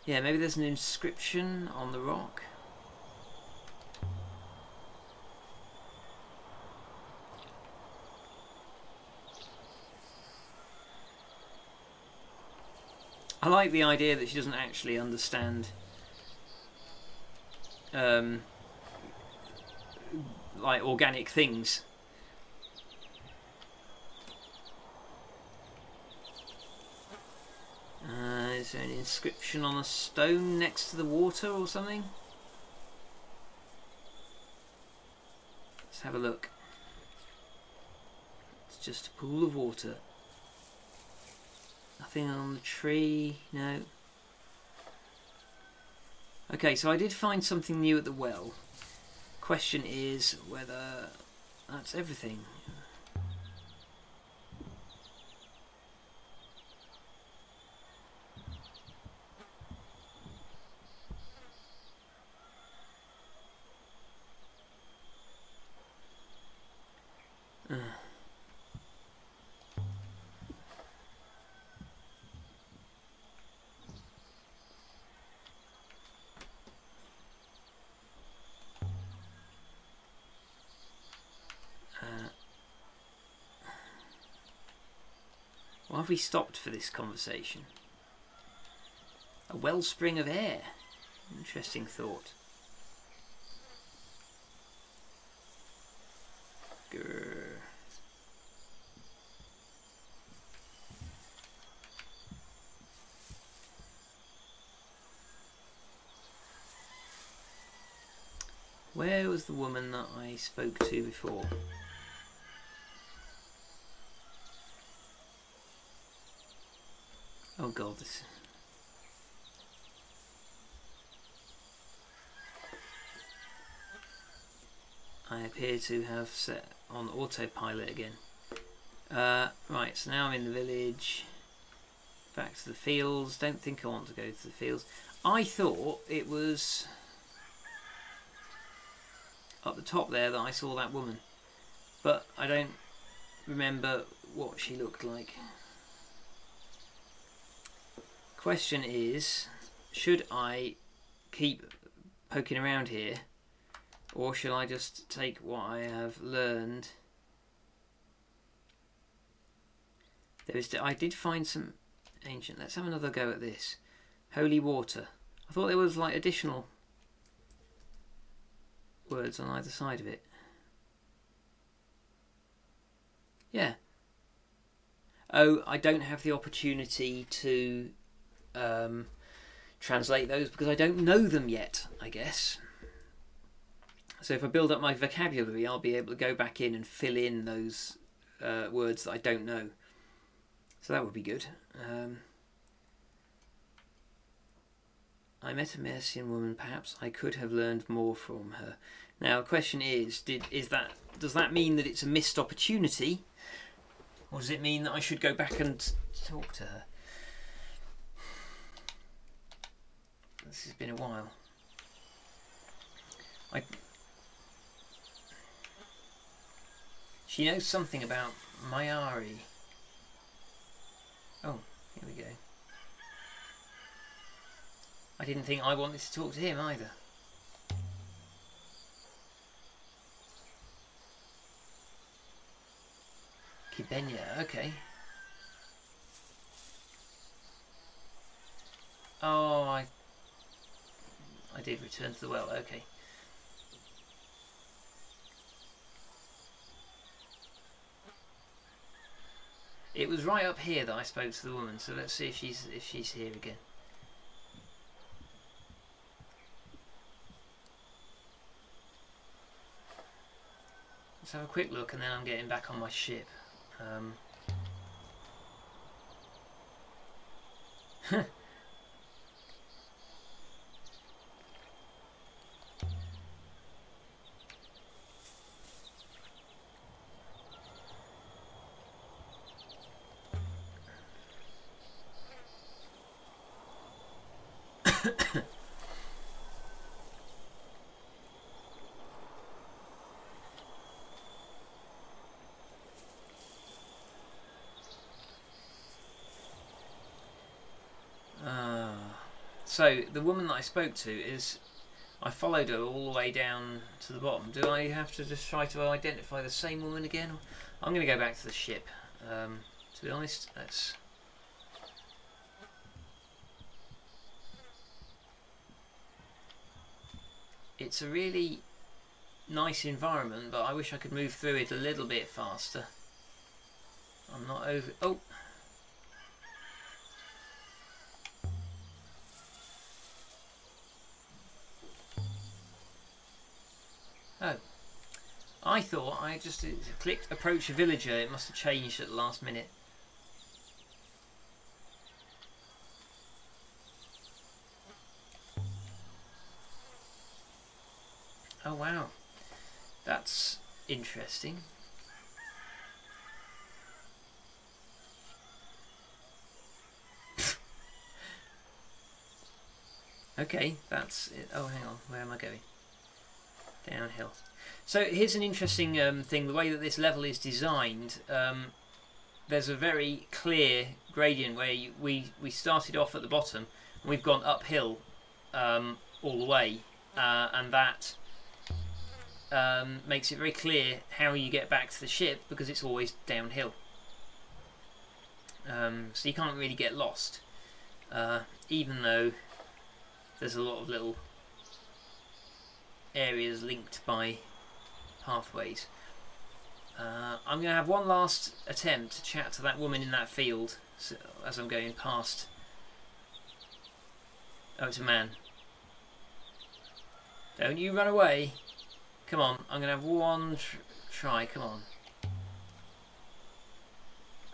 Yeah, maybe there's an inscription on the rock. I like the idea that she doesn't actually understand like organic things. Is there an inscription on a stone next to the water or something? Let's have a look. It's just a pool of water. Nothing on the tree, no. Okay, so I did find something new at the well. Question is whether that's everything. Why have we stopped for this conversation? A wellspring of air. Interesting thought. Grr. Where was the woman that I spoke to before? Oh god, this... I appear to have set on autopilot again. Right, so now I'm in the village. Back to the fields. Don't think I want to go to the fields. I thought it was up the top there that I saw that woman. But I don't remember what she looked like. Question is, should I keep poking around here, or should I just take what I have learned? I did find some ancient. Let's have another go at this. Holy water. I thought there was like additional words on either side of it. Yeah. Oh, I don't have the opportunity to translate those because I don't know them yet, I guess. So if I build up my vocabulary, I'll be able to go back in and fill in those words that I don't know. So that would be good. I met a Mercian woman. Perhaps I could have learned more from her. Now the question is, does that mean that it's a missed opportunity, or does it mean that I should go back and talk to her? This has been a while. She knows something about Mayari. Oh, here we go. I didn't think I wanted to talk to him either. Kibenya, okay. Oh, I did return to the well, okay. It was right up here that I spoke to the woman, so let's see if she's here again. Let's have a quick look, and then I'm getting back on my ship. So the woman that I spoke to is, I followed her all the way down to the bottom. Do I have to just try to identify the same woman again? I'm going to go back to the ship. To be honest, it's a really nice environment, but I wish I could move through it a little bit faster. I'm not over... Oh! Oh. I thought I just clicked approach a villager. It must have changed at the last minute. Oh wow. That's interesting. Okay, that's it. Oh, hang on. Where am I going? Downhill. So here's an interesting thing. The way that this level is designed, there's a very clear gradient where we started off at the bottom and we've gone uphill all the way, and that makes it very clear how you get back to the ship because it's always downhill. So you can't really get lost, even though there's a lot of little areas linked by pathways. I'm going to have one last attempt to chat to that woman in that field as I'm going past. Oh, it's a man. Don't you run away. Come on, I'm going to have one try, come on.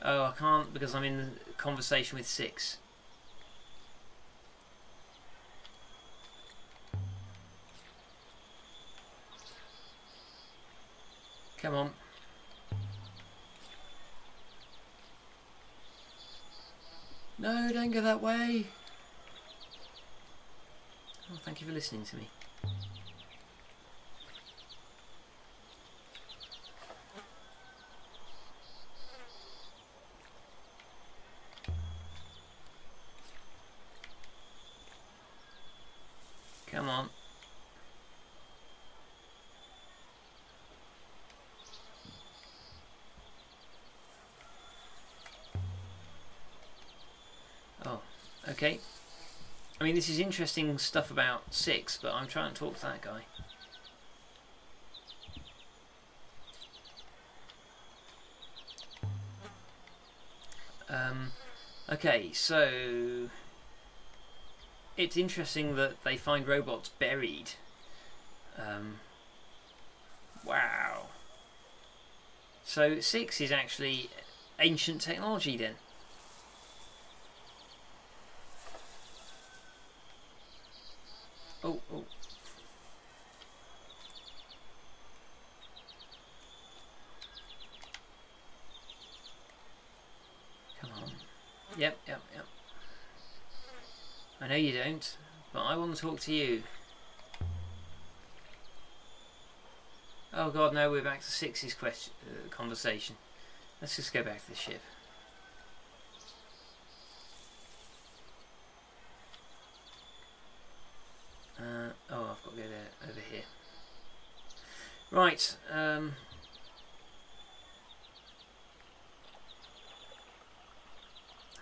Oh, I can't because I'm in conversation with 6. Come on. No, don't go that way. Oh, thank you for listening to me. Come on. Oh, okay. I mean, this is interesting stuff about 6, but I'm trying to talk to that guy. Okay, so it's interesting that they find robots buried. Wow. So 6 is actually ancient technology then. Oh. Come on. Yep. I know you don't, but I want to talk to you. Oh god, no, we're back to 6's conversation. Let's just go back to the ship. Oh, I've got to go there, over here. Right,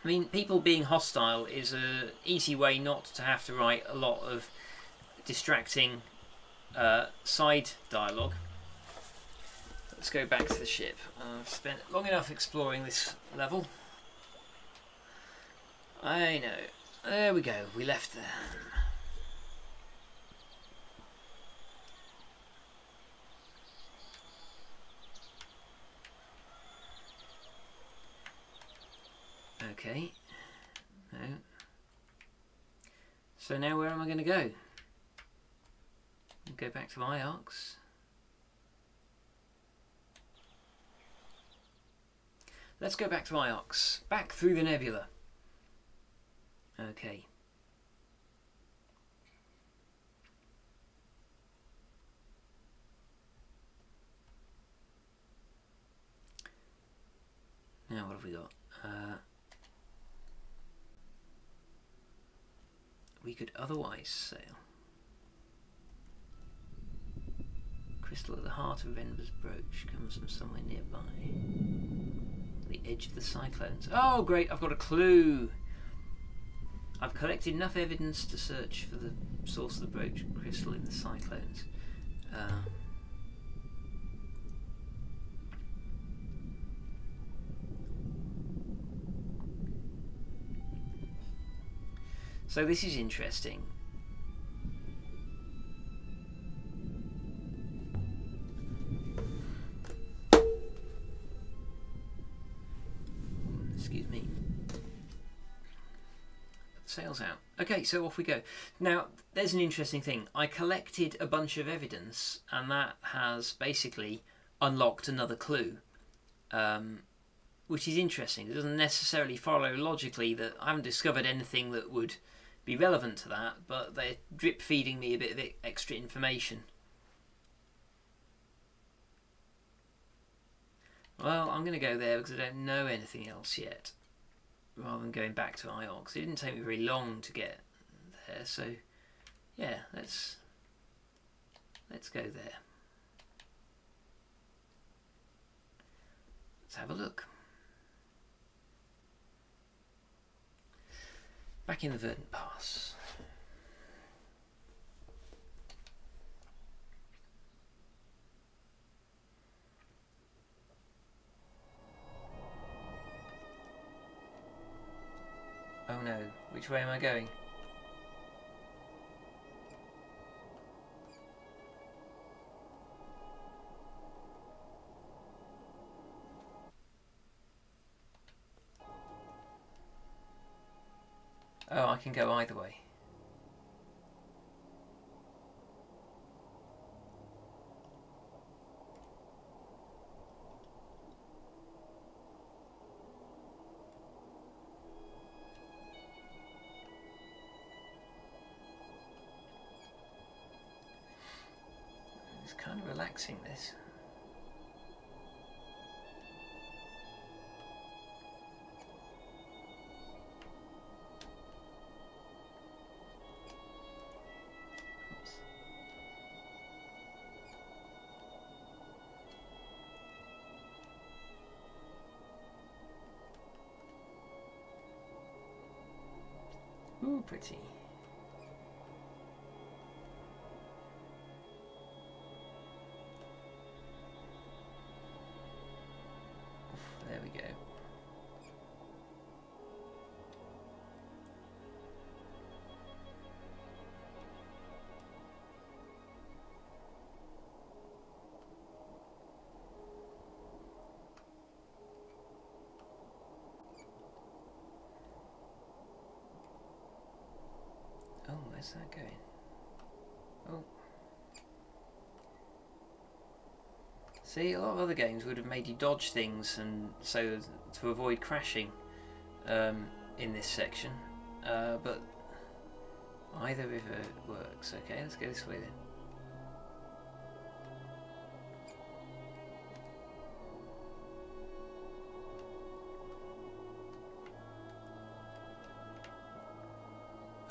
I mean, people being hostile is an easy way not to have to write a lot of distracting side dialogue. Let's go back to the ship. I've spent long enough exploring this level. I know. There we go. We left them. Okay. No. So now where am I going to go? Go back to Iox. Let's go back to Iox. Back through the Nebula. Okay. Now what have we got? We could otherwise sail. Crystal at the heart of Venber's brooch comes from somewhere nearby. The edge of the cyclones. Oh great, I've got a clue. I've collected enough evidence to search for the source of the brooch crystal in the cyclones. So this is interesting. Excuse me. Sails out. Okay, so off we go. Now, there's an interesting thing. I collected a bunch of evidence, and that has basically unlocked another clue. Which is interesting. It doesn't necessarily follow logically that I haven't discovered anything that would be relevant to that, but they're drip feeding me a bit of extra information. Well, I'm going to go there because I don't know anything else yet, rather than going back to Iox. It didn't take me very long to get there, so yeah, let's go there. Let's have a look. Back in the Verdant Pass. Oh no, which way am I going? Oh, I can go either way. It's kind of relaxing, this. Ooh, pretty. There we go. Where's that going? Oh. See, a lot of other games would have made you dodge things and so to avoid crashing in this section, but either river works. Okay, let's go this way then.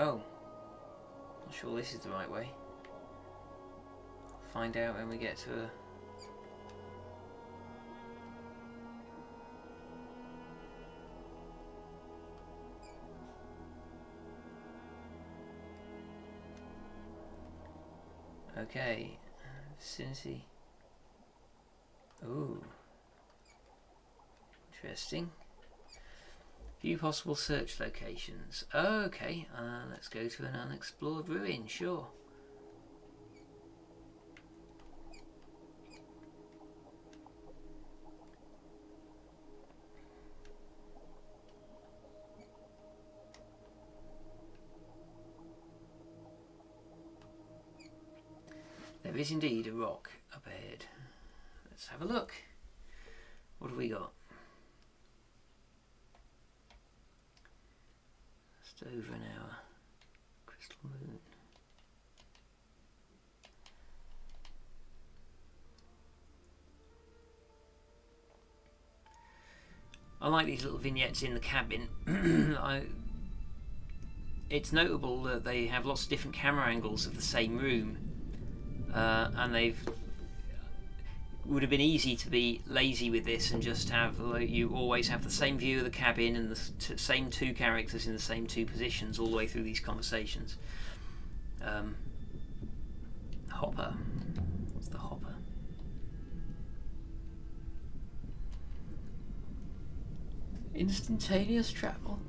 Oh, not sure this is the right way. Find out when we get to a... Okay, vicinity. Ooh, interesting. View possible search locations. Okay, let's go to an unexplored ruin, sure. There is indeed a rock up ahead. Let's have a look. What have we got? Just over an hour. Crystal moon. I like these little vignettes in the cabin. It's notable that they have lots of different camera angles of the same room. And would have been easy to be lazy with this and just have, you always have the same view of the cabin and the same two characters in the same two positions all the way through these conversations. Hopper. What's the hopper? Instantaneous travel.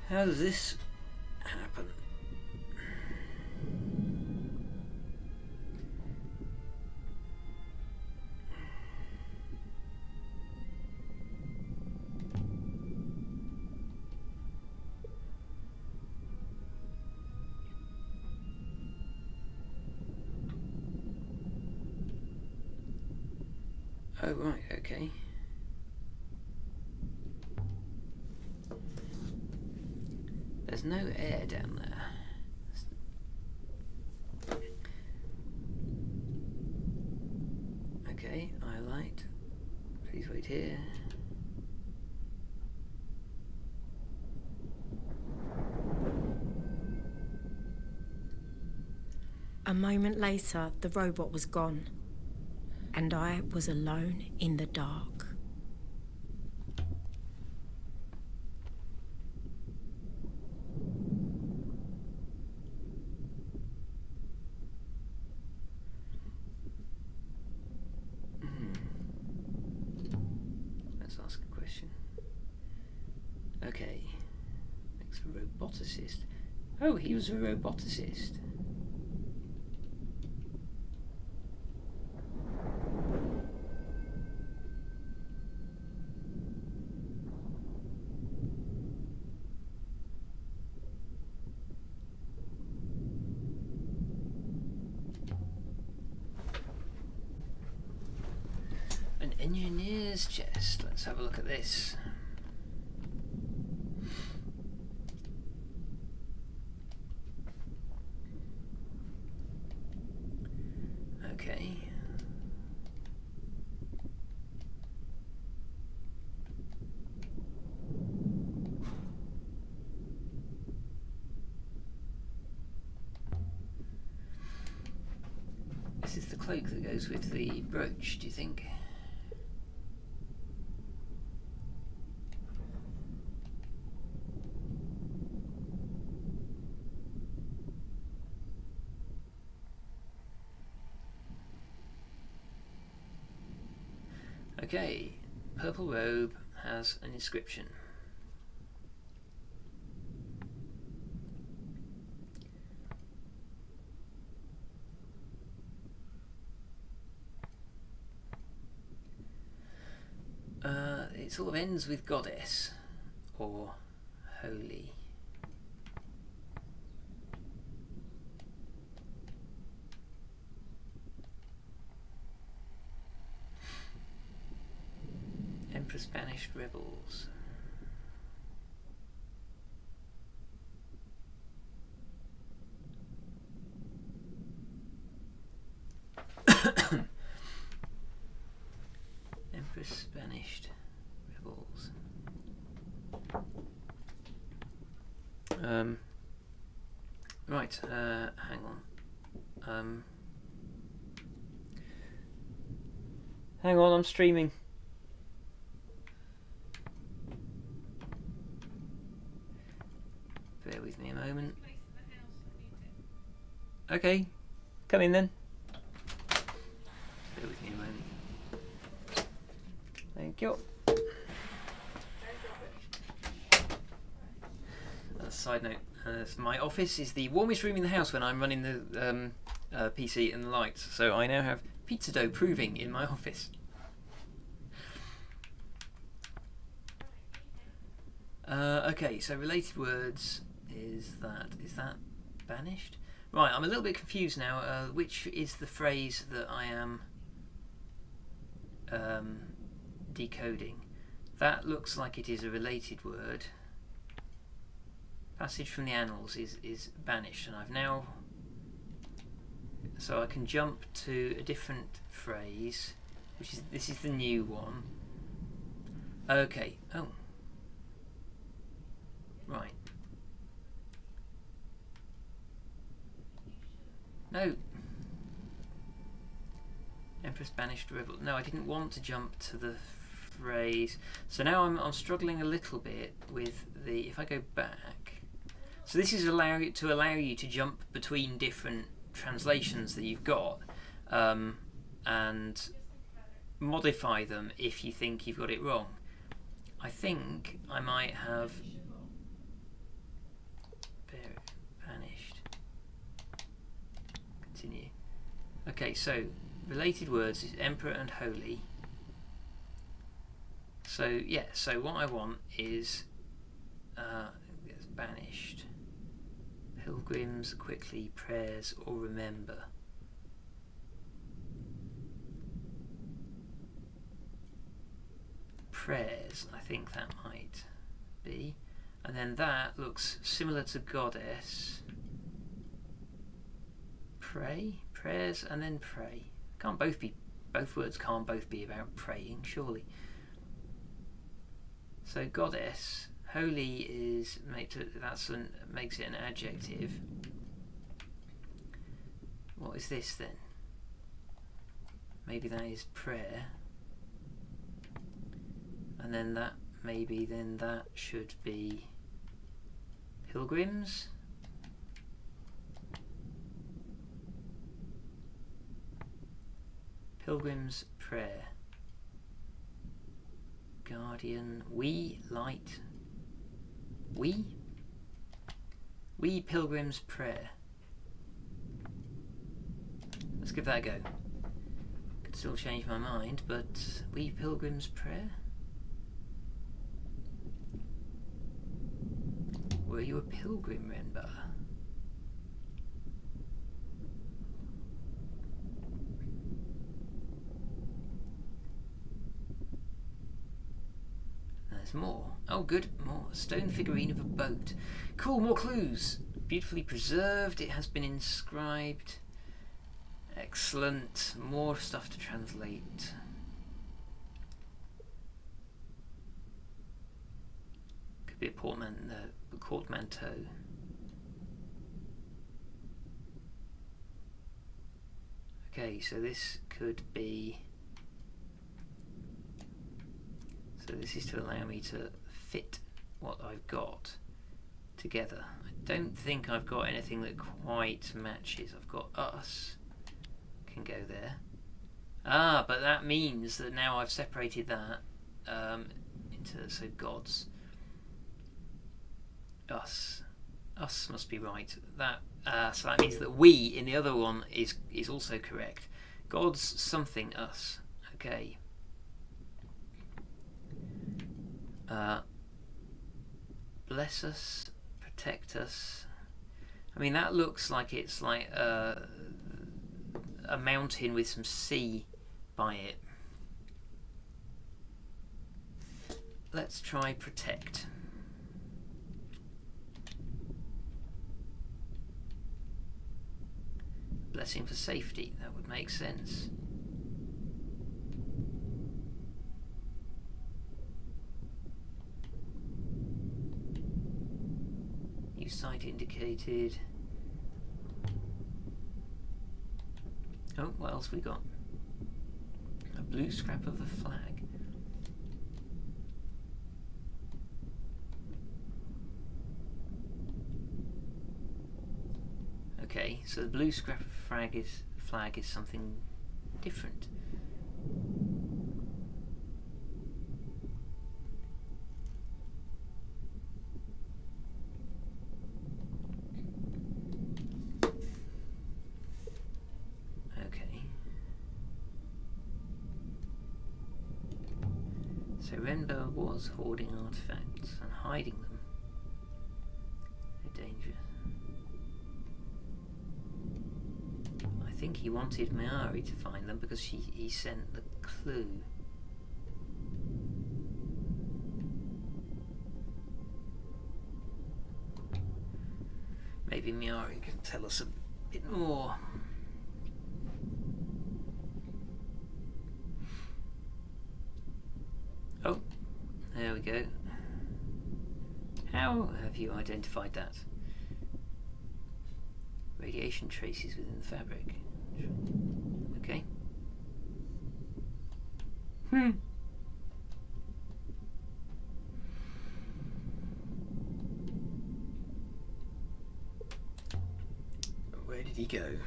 How does this happen? Oh, right, okay. There's no air down there. Okay, I light. Please wait here. A moment later, the robot was gone, and I was alone in the dark. Let's ask a question. Okay. Next, a roboticist. Oh, he was a roboticist. Engineer's chest. Let's have a look at this. Okay. This is the cloak that goes with the brooch, do you think? Okay, purple robe has an inscription. It sort of ends with goddess or holy. Banished rebels. Empress banished rebels. Right, hang on. Hang on, I'm streaming. Bear with me a moment. Okay, come in then. Bear with me a moment. Thank you. Side note, my office is the warmest room in the house when I'm running the PC and the lights, so I now have pizza dough proving in my office. Okay, so related words, is that banished? Right, I'm a little bit confused now. Which is the phrase that I am decoding? That looks like it is a related word. Passage from the Annals is banished, and I've now, so I can jump to a different phrase, which is, this is the new one. Okay, oh, right. No. Empress banished rebel. No, I didn't want to jump to the phrase. So now I'm struggling a little bit with the, if I go back. So this is to allow you to jump between different translations that you've got, and modify them if you think you've got it wrong. I think I might have banished. Continue. Okay, so related words is emperor and holy. So yeah, so what I want is it's banished. Pilgrims, quickly, prayers, or remember. Prayers, I think that might be. And then that looks similar to goddess. Pray, prayers, and then pray. Can't both be, both words can't both be about praying, surely. So goddess. Holy is makes it an adjective. What is this then? Maybe that is prayer. And then that, maybe then that should be pilgrims. Pilgrims prayer. Guardian, we light. We pilgrims prayer. Let's give that a go. Could still change my mind, but we pilgrims prayer? Were you a pilgrim, member? More. Oh good, more. A stone figurine of a boat. Cool, more clues. Beautifully preserved, it has been inscribed. Excellent. More stuff to translate. Could be a portmanteau. Okay, so this could be... So this is to allow me to fit what I've got together. I don't think I've got anything that quite matches. I've got us, can go there. Ah, but that means that now I've separated that into, so gods. Us must be right. That so that means that we in the other one is also correct. Gods something us. Okay. Bless us, protect us. I mean, that looks like it's like a mountain with some sea by it. let's try protect. Blessing for safety, that would make sense. New site indicated. Oh, what else we got? A blue scrap of a flag. Okay, so the blue scrap of flag is something different. Okay. So Renbo was hoarding artifacts and hiding them. They're dangerous. I think he wanted Mayari to find them because he sent the clue. Maybe Mayari can tell us a bit more. Oh, there we go. How have you identified that? Radiation traces within the fabric. Okay. Where did he go?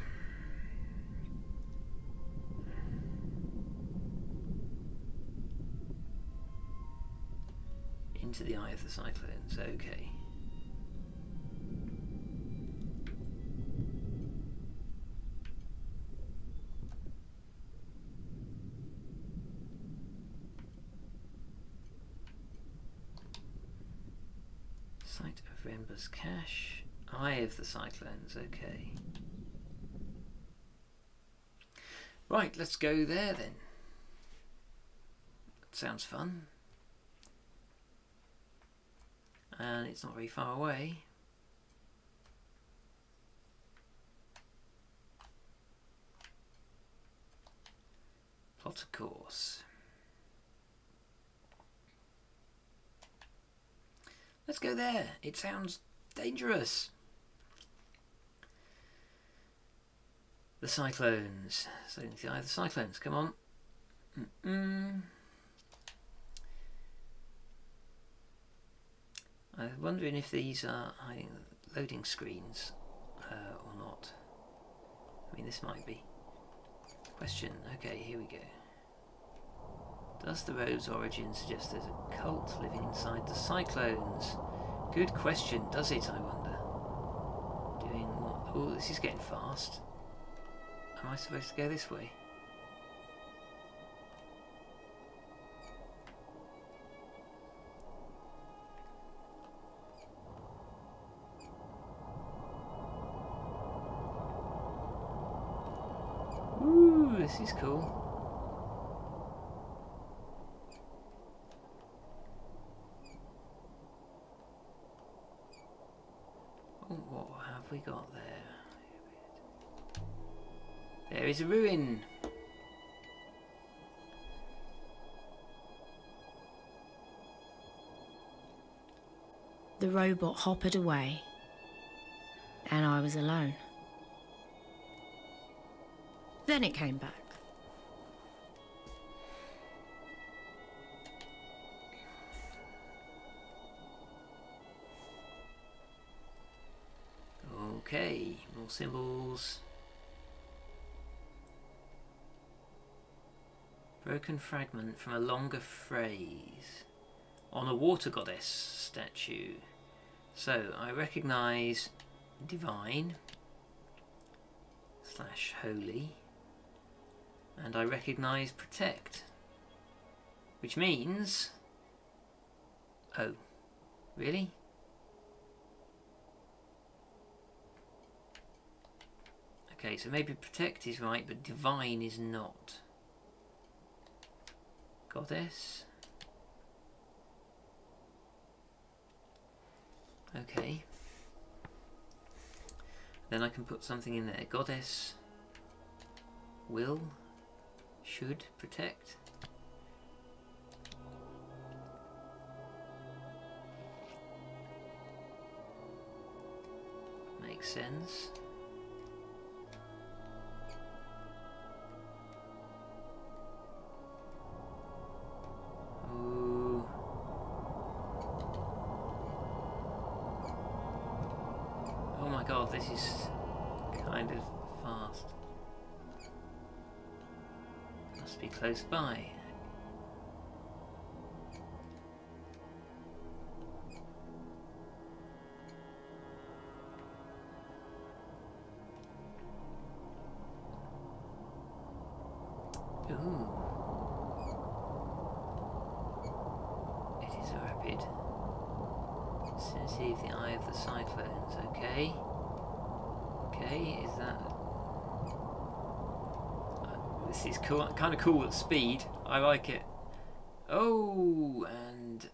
Into the eye of the cyclones. Okay. Site of Renba's cache. Eye of the cyclones, okay. Right, let's go there then. That sounds fun. And it's not very far away. Plot a course. Let's go there. It sounds dangerous. The cyclones. So the eye of the cyclones. Come on. I'm wondering if these are hiding loading screens or not. I mean, this might be. Question. Okay, here we go. Does the road's origin suggest there's a cult living inside the cyclones? Good question. Does it, I wonder? Doing what? Oh, this is getting fast. Am I supposed to go this way? Ooh, this is cool. Oh, what have we got there? There is a ruin. The robot hoppered away, and I was alone. Then it came back. Okay, more symbols. Broken fragment from a longer phrase on a water goddess statue. So I recognise divine / holy, and I recognise protect, which means, oh, really? Okay, so maybe protect is right, but divine is not. Goddess. Okay. Then I can put something in there. Goddess will, should protect. Makes sense. Ooh. Oh my god, this is kind of fast. Must be close by. Ooh. It is rapid. Vicinity of the eye of the cyclones. Okay. Okay, is that... this is cool, kind of cool at speed. I like it. Oh, and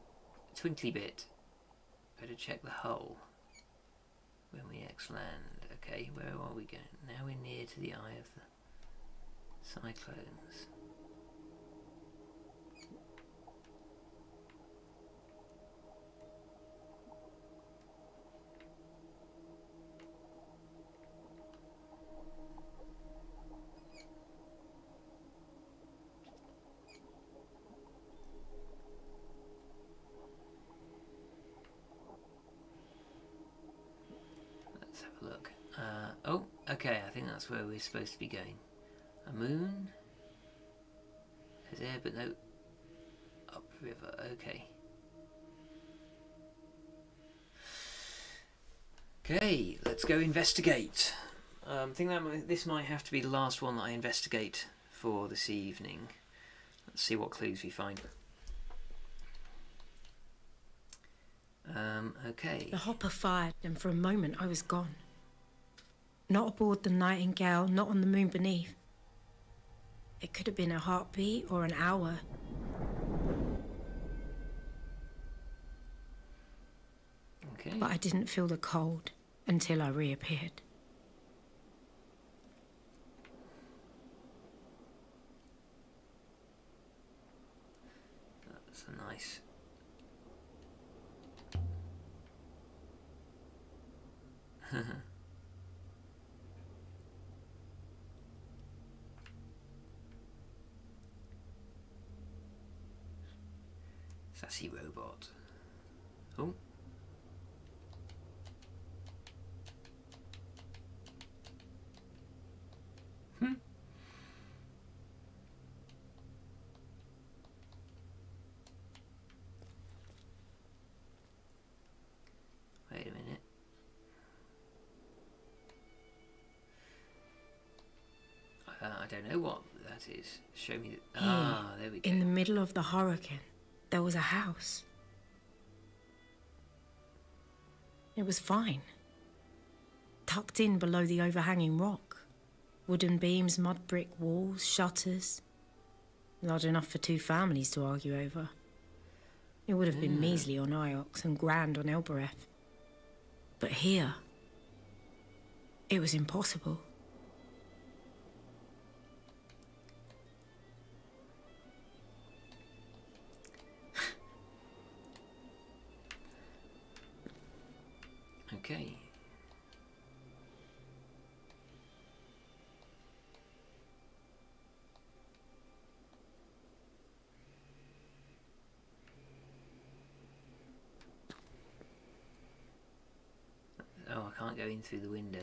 twinkly bit. Better check the hull when we X-land. Okay, where are we going? Now we're near to the eye of the cyclones. Let's have a look. Oh, okay, I think that's where we're supposed to be going. A moon? There's air, but no... upriver, okay. Okay, let's go investigate. I think that this might have to be the last one that I investigate for this evening. Let's see what clues we find. Okay. The hopper fired, and for a moment I was gone. Not aboard the Nightingale, not on the moon beneath. It could have been a heartbeat or an hour. Okay. But I didn't feel the cold until I reappeared. That's a nice... sassy robot. Oh. Wait a minute. I don't know what that is. Show me. Ah, there we go. In the middle of the hurricane, there was a house. It was fine. Tucked in below the overhanging rock. Wooden beams, mud brick walls, shutters. Large enough for 2 families to argue over. It would have been measly on Iox and grand on Elbereth. But here, it was impossible. Okay. Oh, I can't go in through the window.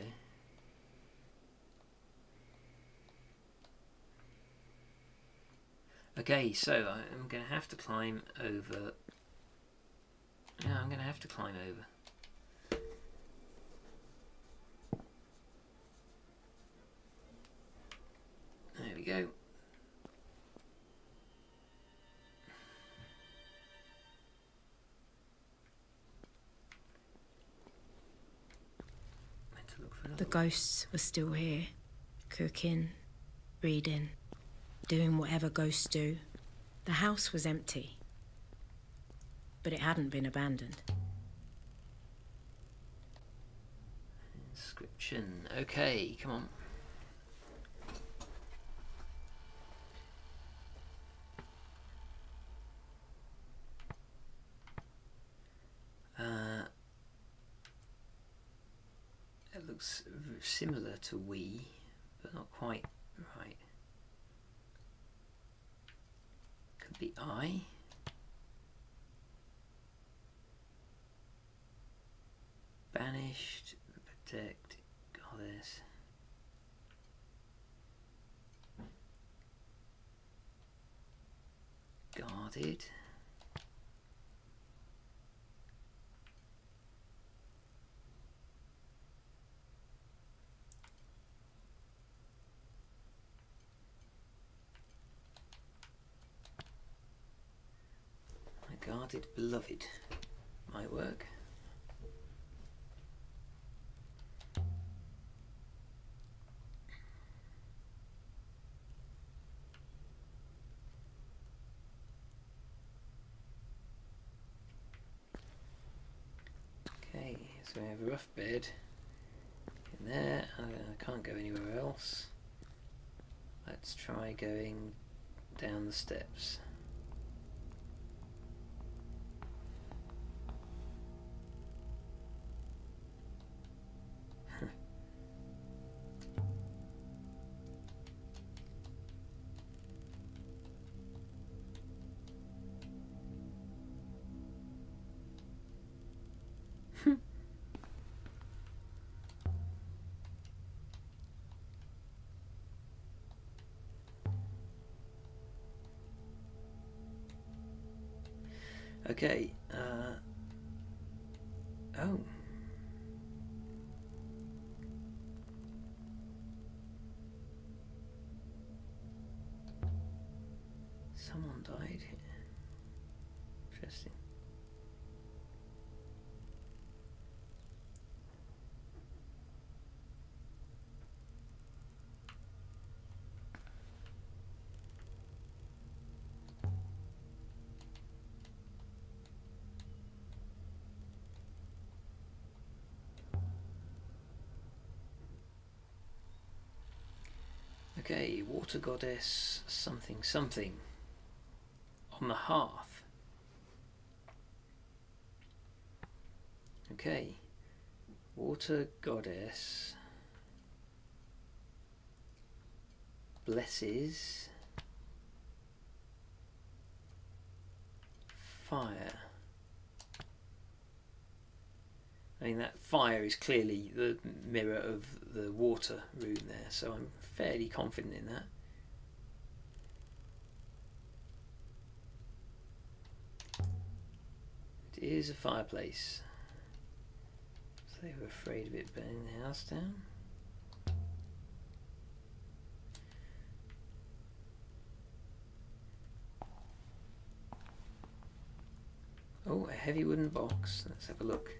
Okay, so I'm going to have to climb over. Yeah, I'm going to have to climb over. There we go. The ghosts were still here, cooking, reading, doing whatever ghosts do. The house was empty, but it hadn't been abandoned. Description. Okay, come on. It looks similar to we, but not quite right. Could be I. Banished, protect, goddess. Guarded. Guarded beloved might work. Okay, so we have a rough bed in there. I can't go anywhere else. Let's try going down the steps. Okay, oh. Someone died here. Interesting. Okay, water goddess something something on the hearth. Okay, water goddess blesses fire. I mean, that fire is clearly the mirror of the water rune there, so I'm fairly confident in that. It is a fireplace. So they were afraid of it burning the house down. Oh, a heavy wooden box. Let's have a look.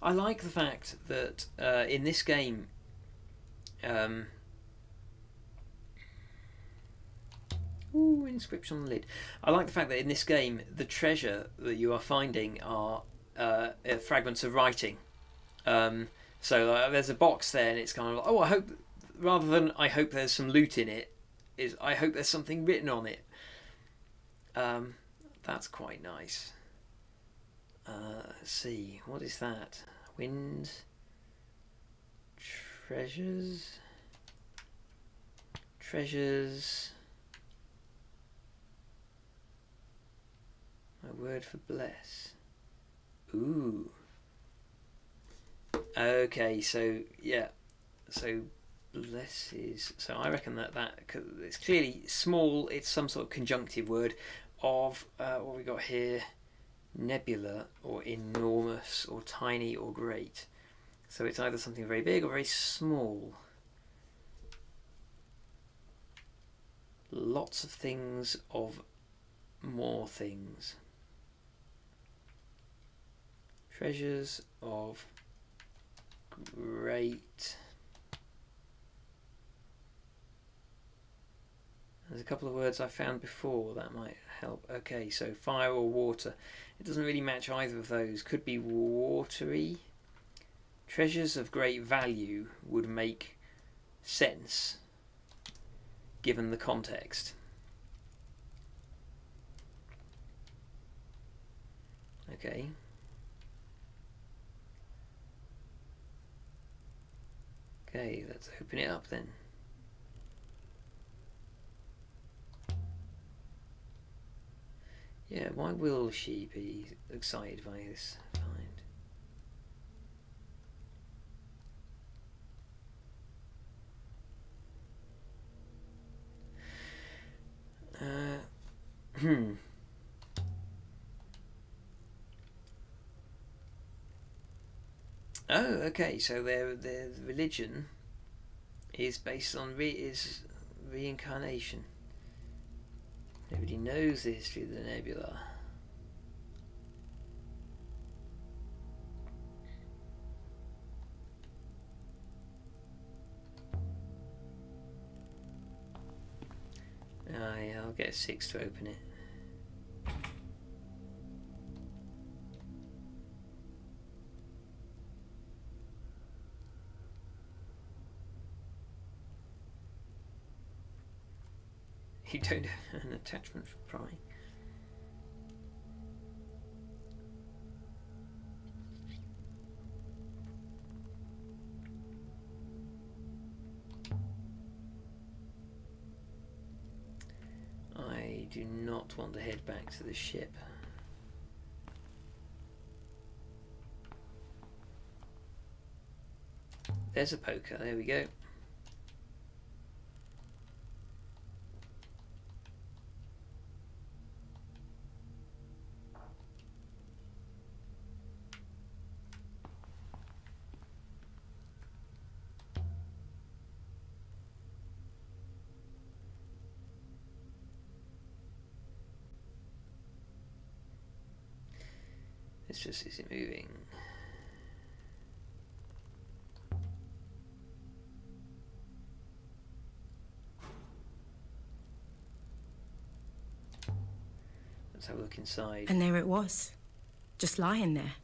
I like the fact that in this game, ooh, inscription on the lid. I like the fact that in this game, the treasure that you are finding are fragments of writing. So there's a box there, and it's kind of like, oh, I hope, rather than I hope there's some loot in it, is I hope there's something written on it. That's quite nice. Let's see, what is that? Wind, treasures, my word for bless. Ooh. Okay, so yeah, so blesses. So I reckon that cause it's clearly small. It's some sort of conjunctive word of what we got here. Nebula or enormous or tiny or great. So it's either something very big or very small. Lots of things of more things. Treasures of great. There's a couple of words I found before that might help. Okay, so fire or water. It doesn't really match either of those. Could be watery. Treasures of great value would make sense given the context. Okay. Okay, let's open it up then. Yeah, why will she be excited by this find? Oh, okay. So their religion is based on reincarnation. Nobody knows the history of the Nebula. Oh yeah, I'll get a 6 to open it. You don't have an attachment for prying. I do not want to head back to the ship. There's a poker, there we go. It's just, is it moving? Let's have a look inside. And there it was, just lying there.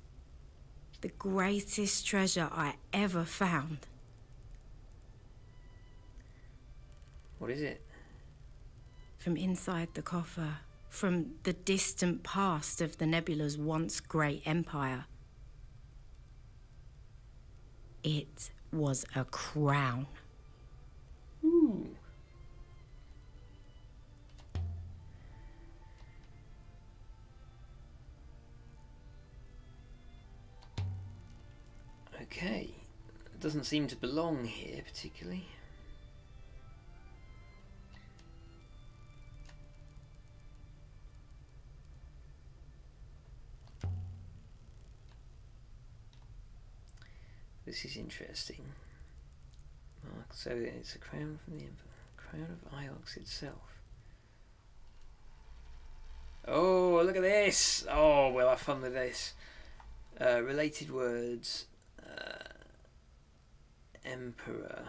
The greatest treasure I ever found. What is it? From inside the coffer, from the distant past of the Nebula's once great empire. It was a crown. Ooh. Okay. It doesn't seem to belong here particularly. This is interesting. So it's a crown from the Emperor. Crown of Iox itself. Oh, look at this! Oh, we'll have fun with this. Related words. Emperor.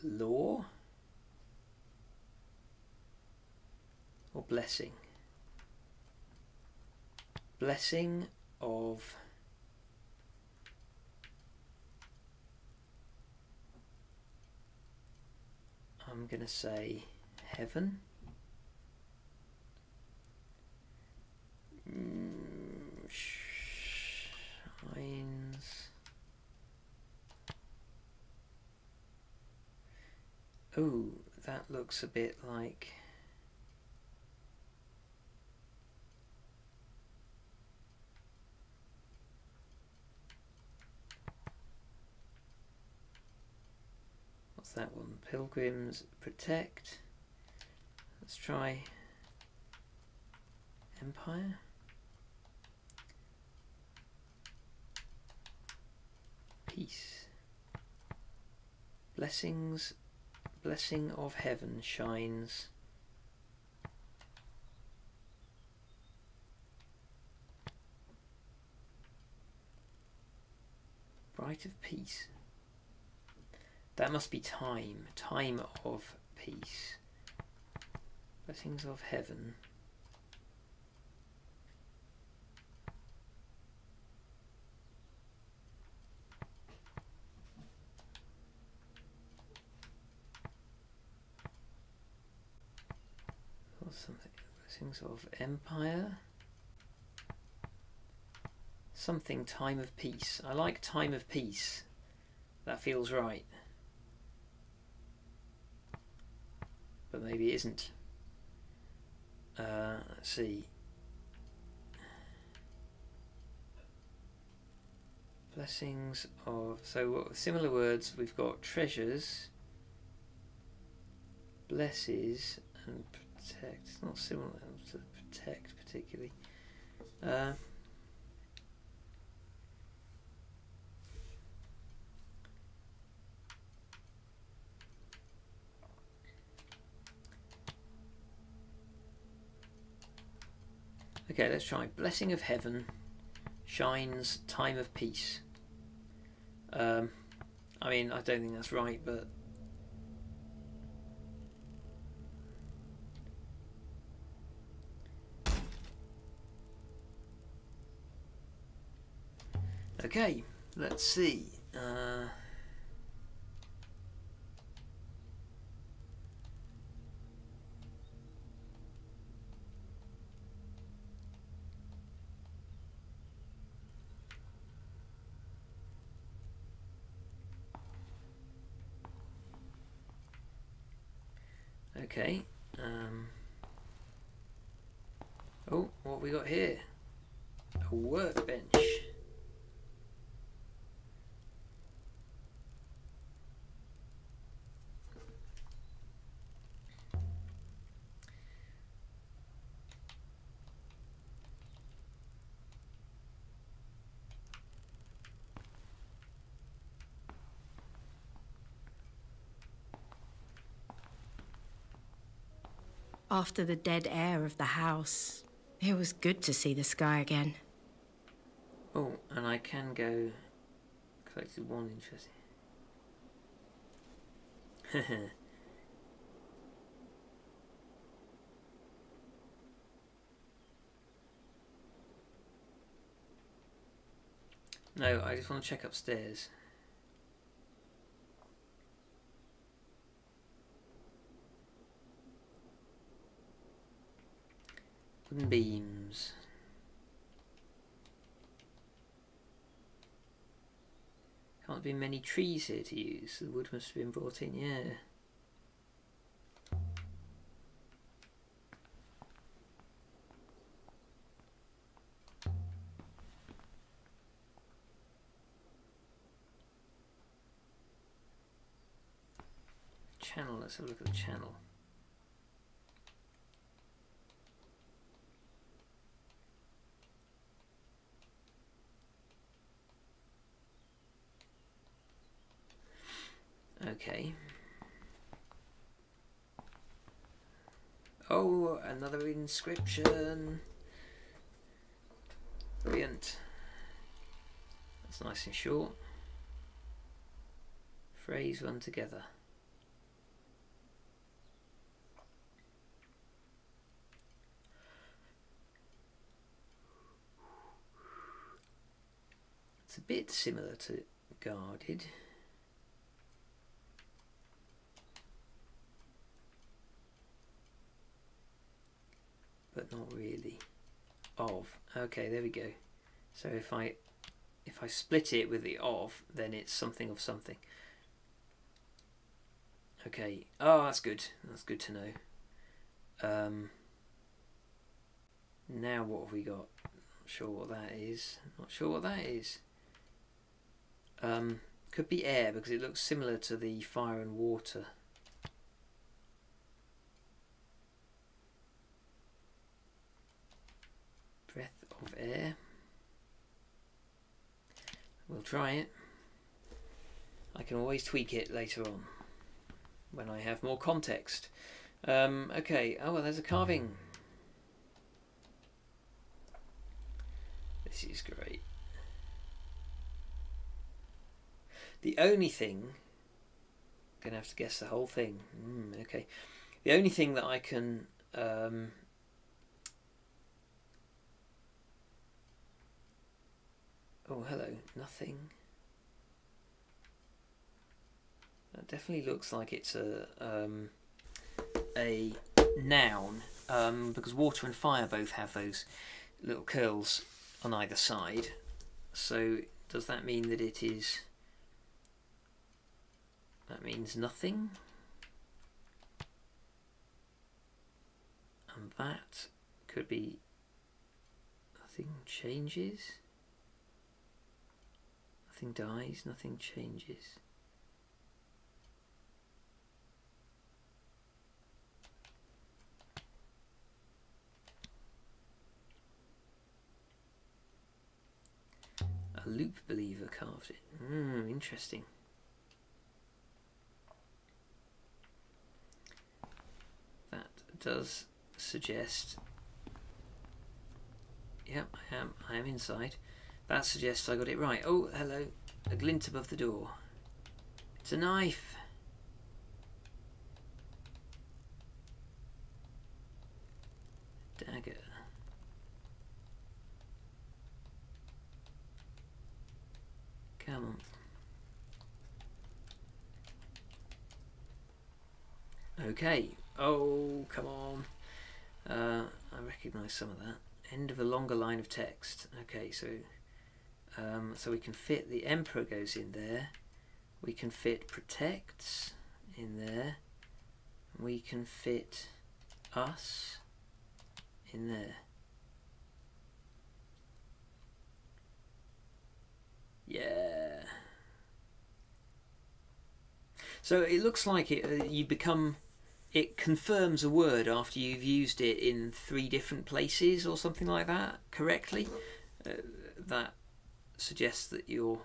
Law? Or blessing? Blessing of I'm gonna say heaven. Shines. Oh, that looks a bit like what's that one? Pilgrims protect. Let's try Empire. Peace. Blessings. Blessing of heaven shines. Bright of peace. That must be time. Time of peace. Blessings of heaven. something. Blessings of empire. Something time of peace. I like time of peace. That feels right. But maybe it isn't. Let's see. Blessings of... So similar words, we've got treasures, blesses, and protect. It's not similar to protect particularly. Okay, let's try. Blessing of heaven shines, time of peace. I mean, I don't think that's right, but okay, let's see. Okay. Oh, what have we got here? A workbench. After the dead air of the house, it was good to see the sky again. Oh, and I can go... Collected one, interesting. No, I just want to check upstairs. Wooden beams. Can't be many trees here to use. The wood must have been brought in, yeah. Channel, let's have a look at the channel. Okay. Oh, another inscription. Brilliant. That's nice and short. Phrase run together. It's a bit similar to guarded. But not really. Of. Okay, there we go. So if I split it with the of, then it's something of something. Okay. Oh, that's good. That's good to know. Now what have we got? Not sure what that is. Not sure what that is. Could be air because it looks similar to the fire and water. Breath of air. We'll try it. I can always tweak it later on when I have more context. Okay, oh well, there's a carving. This is great. The only thing, gonna have to guess the whole thing. Okay, the only thing that I can oh, hello, nothing. That definitely looks like it's a noun. because water and fire both have those little curls on either side. So does that mean that it is... That means nothing. And that could be nothing changes. Nothing dies, nothing changes. A loop believer carved it. Interesting. That does suggest... Yep, I am inside. That suggests I got it right. Oh, hello. A glint above the door. It's a knife. Dagger. Come on. Okay. Oh, come on. I recognise some of that. End of a longer line of text. Okay, so we can fit the Emperor goes in there. We can fit protects in there. We can fit us in there. Yeah. So it looks like it confirms a word after you've used it in 3 different places or something like that correctly. That suggests that you're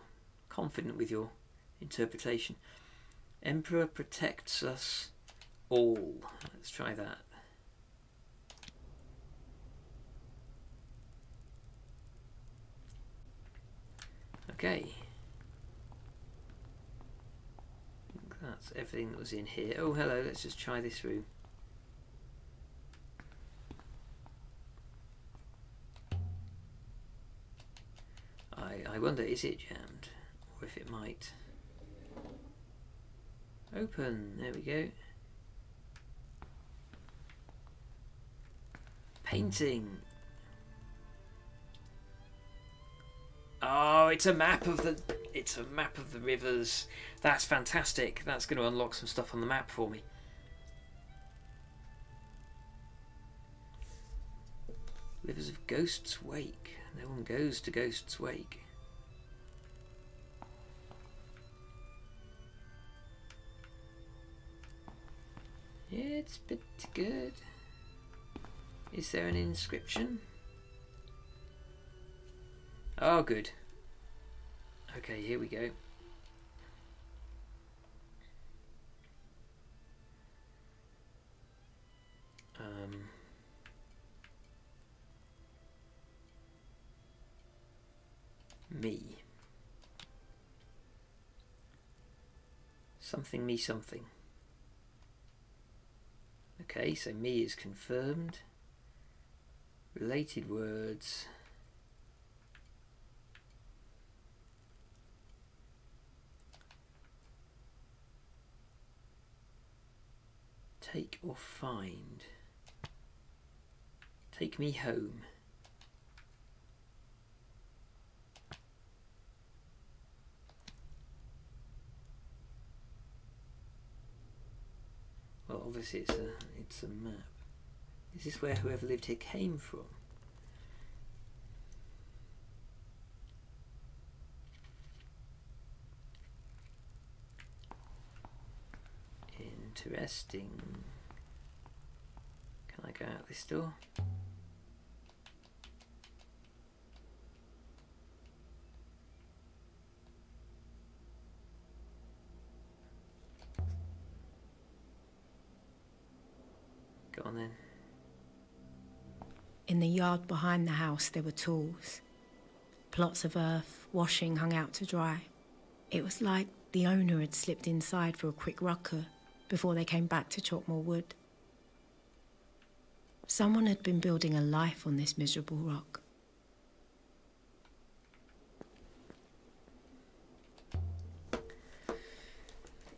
confident with your interpretation. Emperor protects us all. Let's try that. Okay. That's everything that was in here. Oh, hello, let's just try this room. I wonder, is it jammed? Or if it might open. There we go. Painting. Oh, it's a map of the rivers. That's fantastic. That's going to unlock some stuff on the map for me. Rivers of Ghost's Wake. No one goes to Ghost's Wake. Yeah, it's pretty good. Is there an inscription? Oh, good. Okay, here we go. Me. Something me something. Okay, so me is confirmed. Related words. Take or find. Take me home. Well, obviously it's a map. Is this where whoever lived here came from? Interesting. Can I go out this door? Go on then. In the yard behind the house there were tools. Plots of earth, washing hung out to dry. It was like the owner had slipped inside for a quick rucker before they came back to chop more wood. Someone had been building a life on this miserable rock.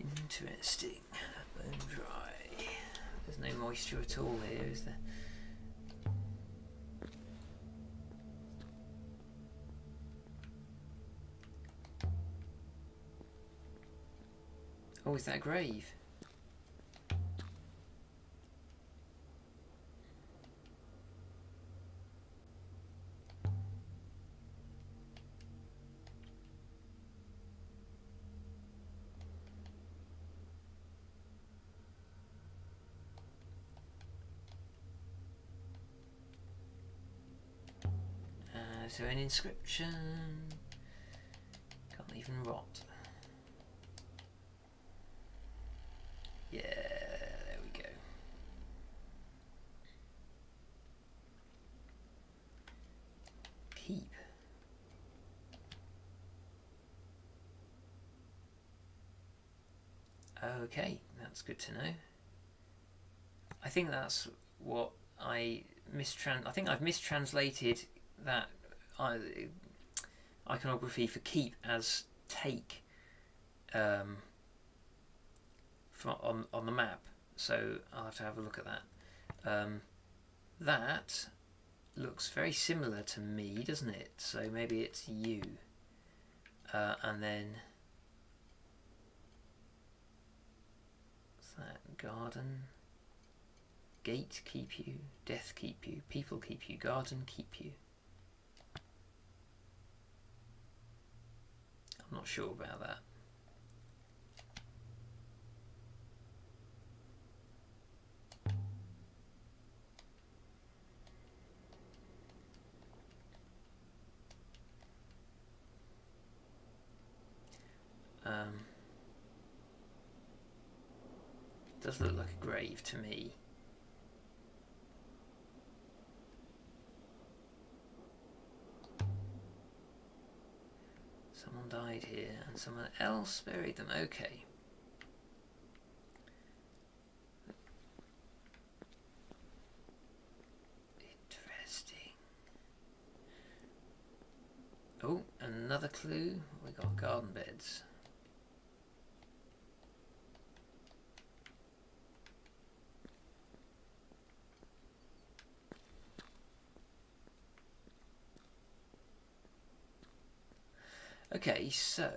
Interesting. Bone dry. There's no moisture at all here, is there? Oh, is that a grave? Is there an inscription? Can't even rot. Yeah, there we go. Keep. Okay, that's good to know. I think that's what I think I've mistranslated that iconography for keep as take from on the map. So I'll have to have a look at that. That looks very similar to me, doesn't it? So maybe it's you, and then what's that? Garden. Gate keep you, death keep you, people keep you, garden keep you. I'm not sure about that. Does look like a grave to me. Someone died here and someone else buried them. Okay. Interesting. Oh, another clue. We got garden beds. Okay, so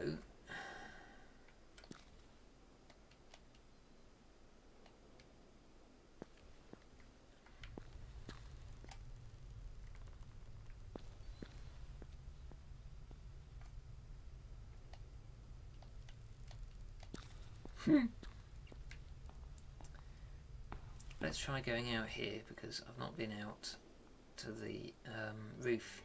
let's try going out here because I've not been out to the roof.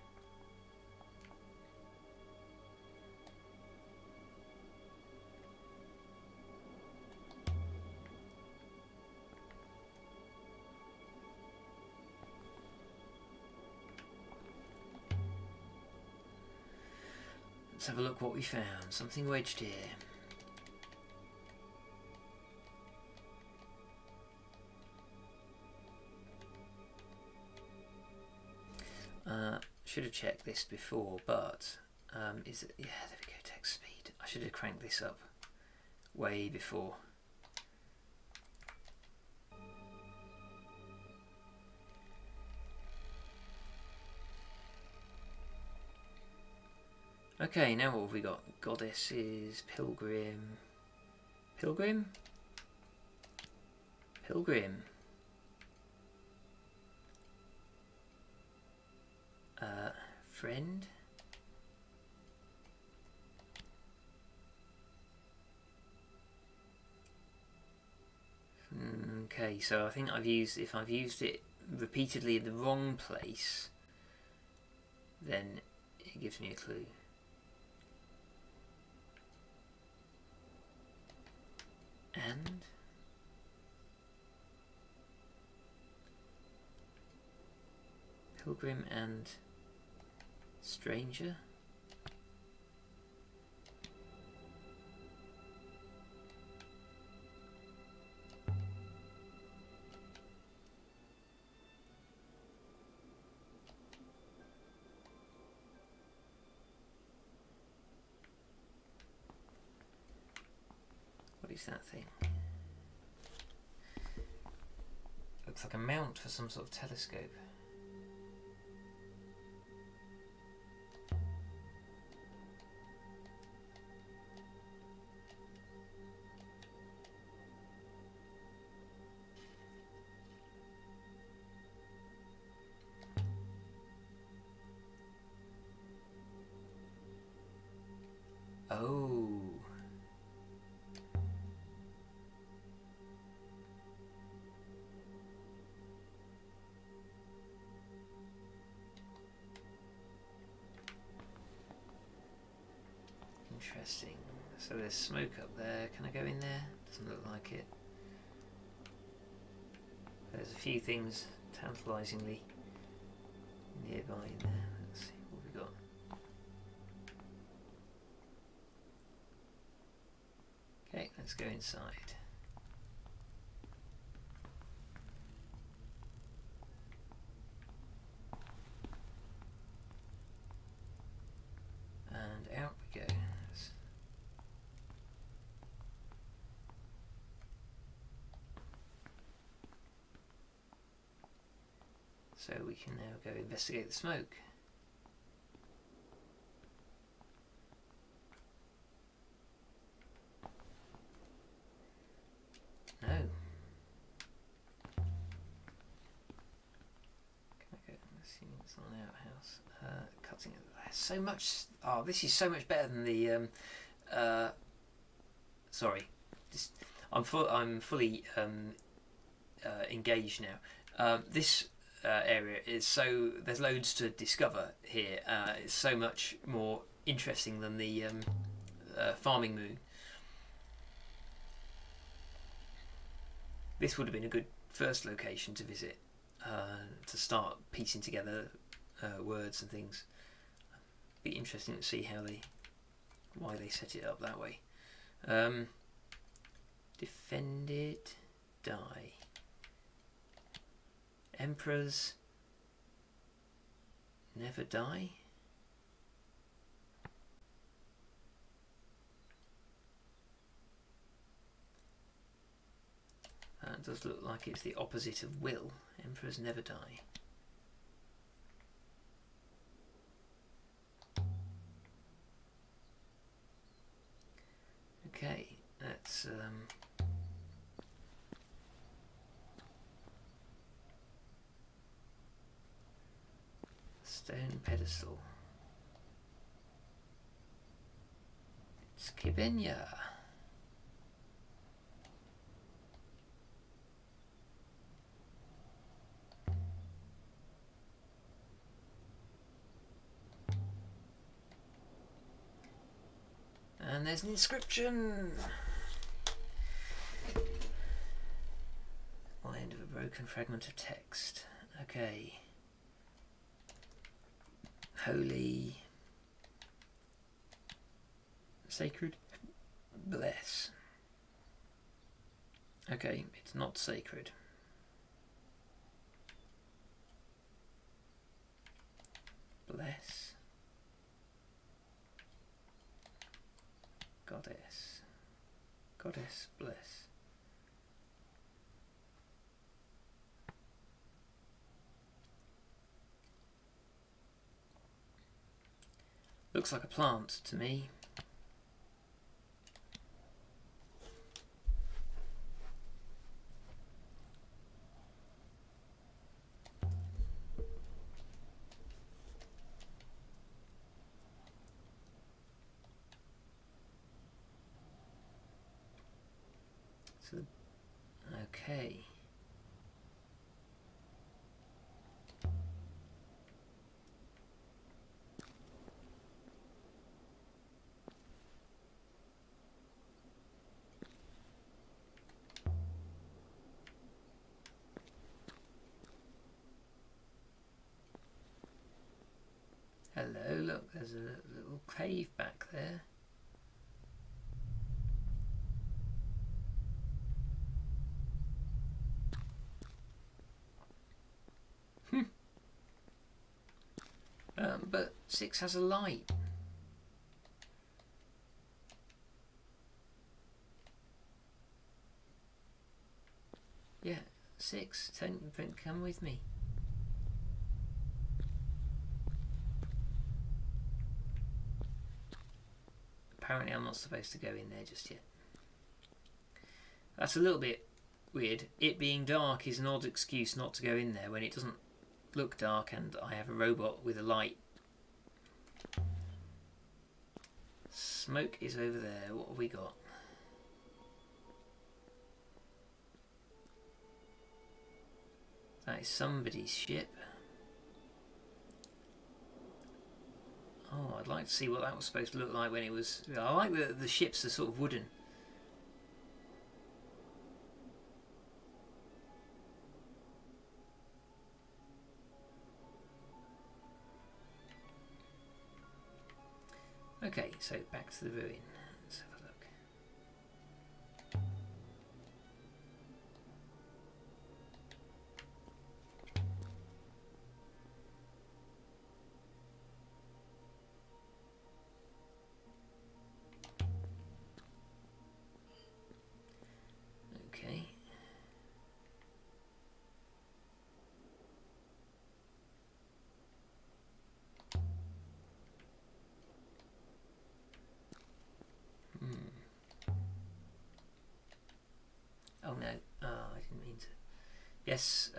Let's have a look what we found. Something wedged here. Should have checked this before, but is it? Yeah, there we go. Text speed. I should have cranked this up way before. Okay, now what have we got? Goddesses, pilgrim, pilgrim, pilgrim. Friend. Okay, so I think if I've used it repeatedly in the wrong place, then it gives me a clue. And pilgrim and stranger. What is that thing? Looks like a mount for some sort of telescope. Oh. Interesting. So there's smoke up there. Can I go in there? Doesn't look like it. There's a few things tantalisingly nearby in there. Let's see what we got. Okay, let's go inside. And out we go. So we can now go investigate the smoke. No. Can I go? Assuming it's not an outhouse. Cutting it. So much. Oh, this is so much better than the. Sorry, I'm fully engaged now. This area is so there's loads to discover here. It's so much more interesting than the farming moon. This would have been a good first location to visit to start piecing together words and things. Be interesting to see why they set it up that way. Defended, die. Emperors never die. It does look like it's the opposite of will. Emperors never die. Okay, that's stone pedestal. It's Kibenya. And there's an inscription. On the end of a broken fragment of text. Okay. Holy, sacred, bless. Okay, it's not sacred. Bless. Goddess. Goddess, bless. Looks like a plant to me. So, okay. Hello, look, there's a little cave back there. But 6 has a light. Yeah, 6, come with me. Apparently I'm not supposed to go in there just yet. That's a little bit weird. It being dark is an odd excuse not to go in there when it doesn't look dark and I have a robot with a light. smoke is over there. What have we got? That is somebody's ship. Oh, I'd like to see what that was supposed to look like when it was... I like the ships are sort of wooden. Okay, so back to the ruin. Let's have a look. Okay. Oh no, oh, I didn't mean to. Yes,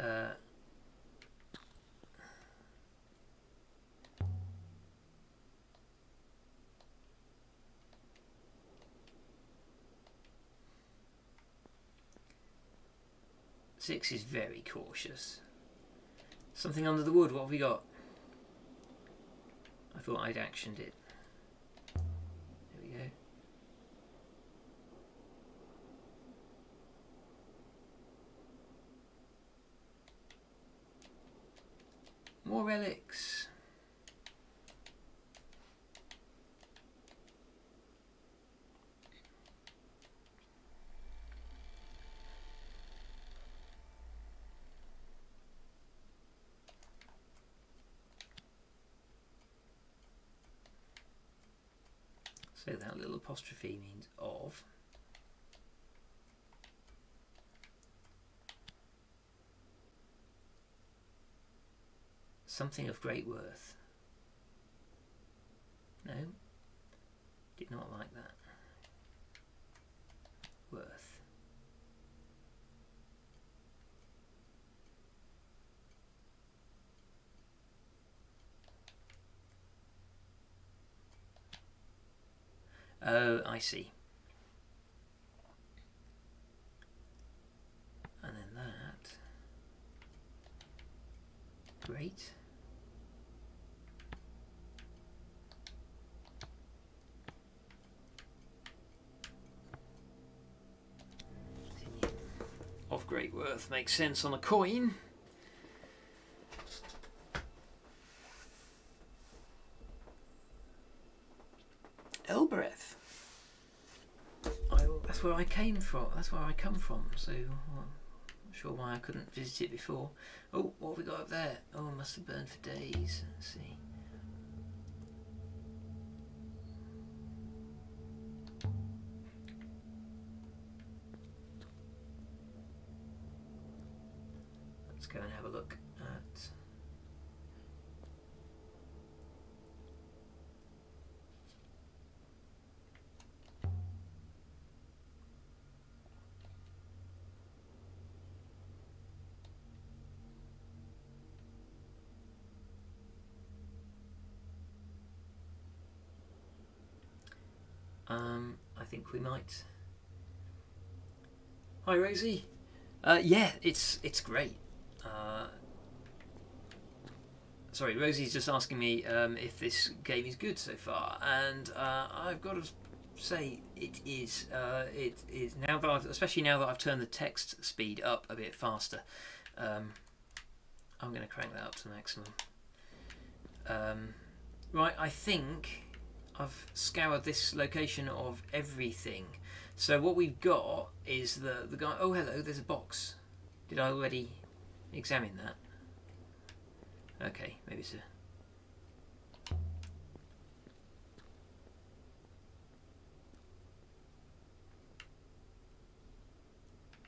6 is very cautious. Something under the wood, what have we got? I thought I'd actioned it. There we go. More relics. So that little apostrophe means of. Something of great worth. No, did not like that. Worth. Oh, I see. And then that. Great. Of great worth makes sense on a coin. Elbereth. That's where I came from. That's where I come from. So I'm not sure why I couldn't visit it before. Oh, what have we got up there? Oh, it must have burned for days. Let's see. Let's go and have a look at. I think we might. Hi, Rosie. Yeah, it's great. Sorry, Rosie's just asking me if this game is good so far, and I've got to say it is. It is now that especially now that I've turned the text speed up a bit faster. I'm going to crank that up to maximum. Right, I think I've scoured this location of everything. So what we've got is the guy. Oh, hello. There's a box. Did I already examine that? Okay, maybe it's a.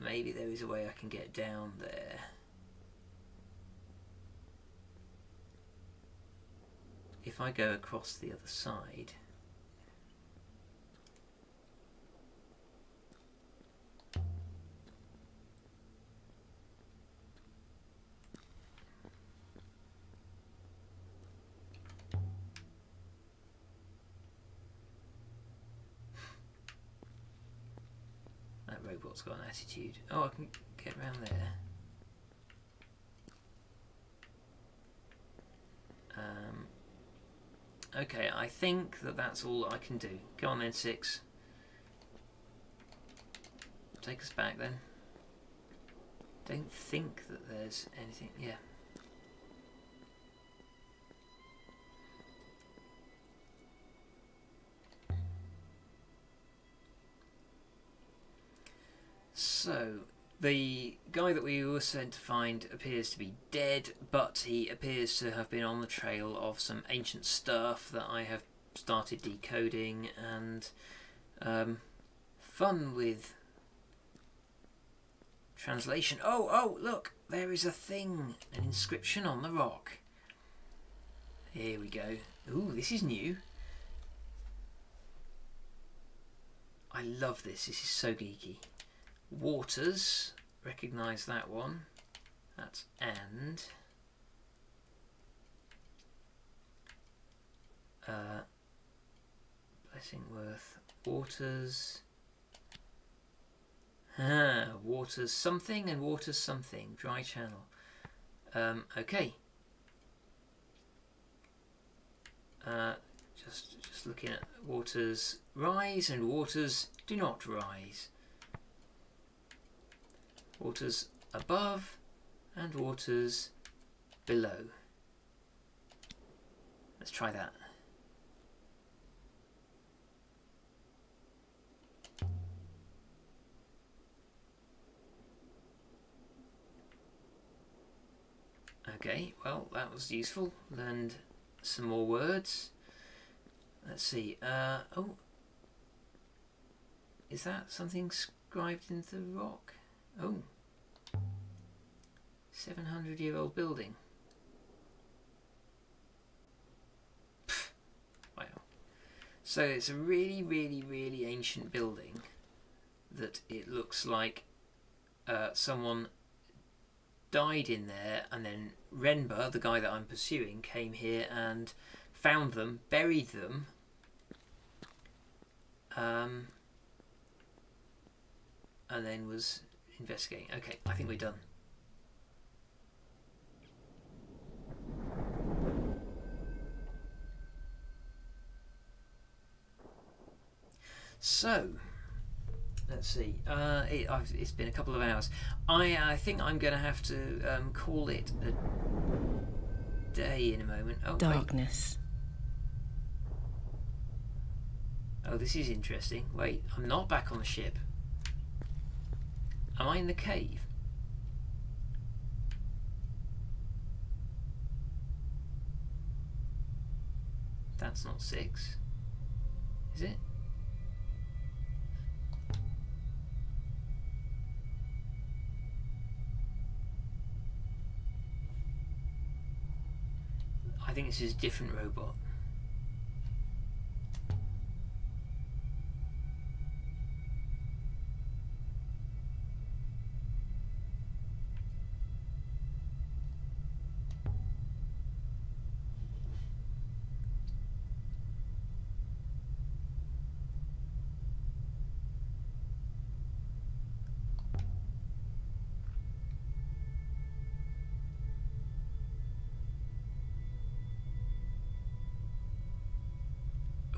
Maybe there is a way I can get down there. If I go across the other side. robot's got an attitude. Oh, I can get around there. Okay, I think that's all I can do. Go on then, 6. Take us back then. Don't think that there's anything. Yeah. So, the guy that we were sent to find appears to be dead, but he appears to have been on the trail of some ancient stuff that I have started decoding, and fun with translation. Oh, look, there is a thing, an inscription on the rock. Here we go. Ooh, this is new. I love this. This is so geeky. Waters, recognise that one. That's and. Blessingworth, Waters. Waters something and Waters something. Dry channel. Okay. Just looking at waters rise and waters do not rise. Waters above and waters below. Let's try that. Okay, well, that was useful. Learned some more words. Let's see. Oh, is that something scribed into the rock? Oh, 700-year-old building. Pfft. Wow. So it's a really, really, really ancient building that it looks like someone died in there, and then Renber, the guy that I'm pursuing, came here and found them, buried them, and then was investigating. Okay, I think we're done. So, let's see. It's been a couple of hours. I think I'm going to have to call it a day in a moment. Oh, Darkness. Wait. Oh, this is interesting. Wait, I'm not back on the ship. Am I in the cave? That's not 6. Is it? I think this is a different robot.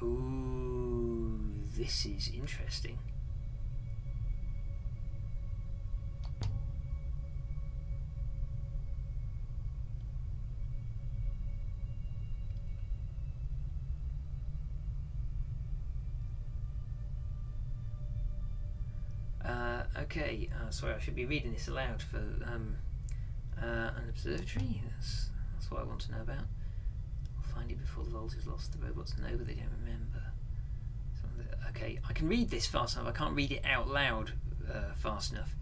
Ooh, this is interesting. Okay, sorry, I should be reading this aloud for an observatory. That's what I want to know about. Find it before the vault is lost. The robots know, but they don't remember. Okay, I can read this fast enough. I can't read it out loud fast enough.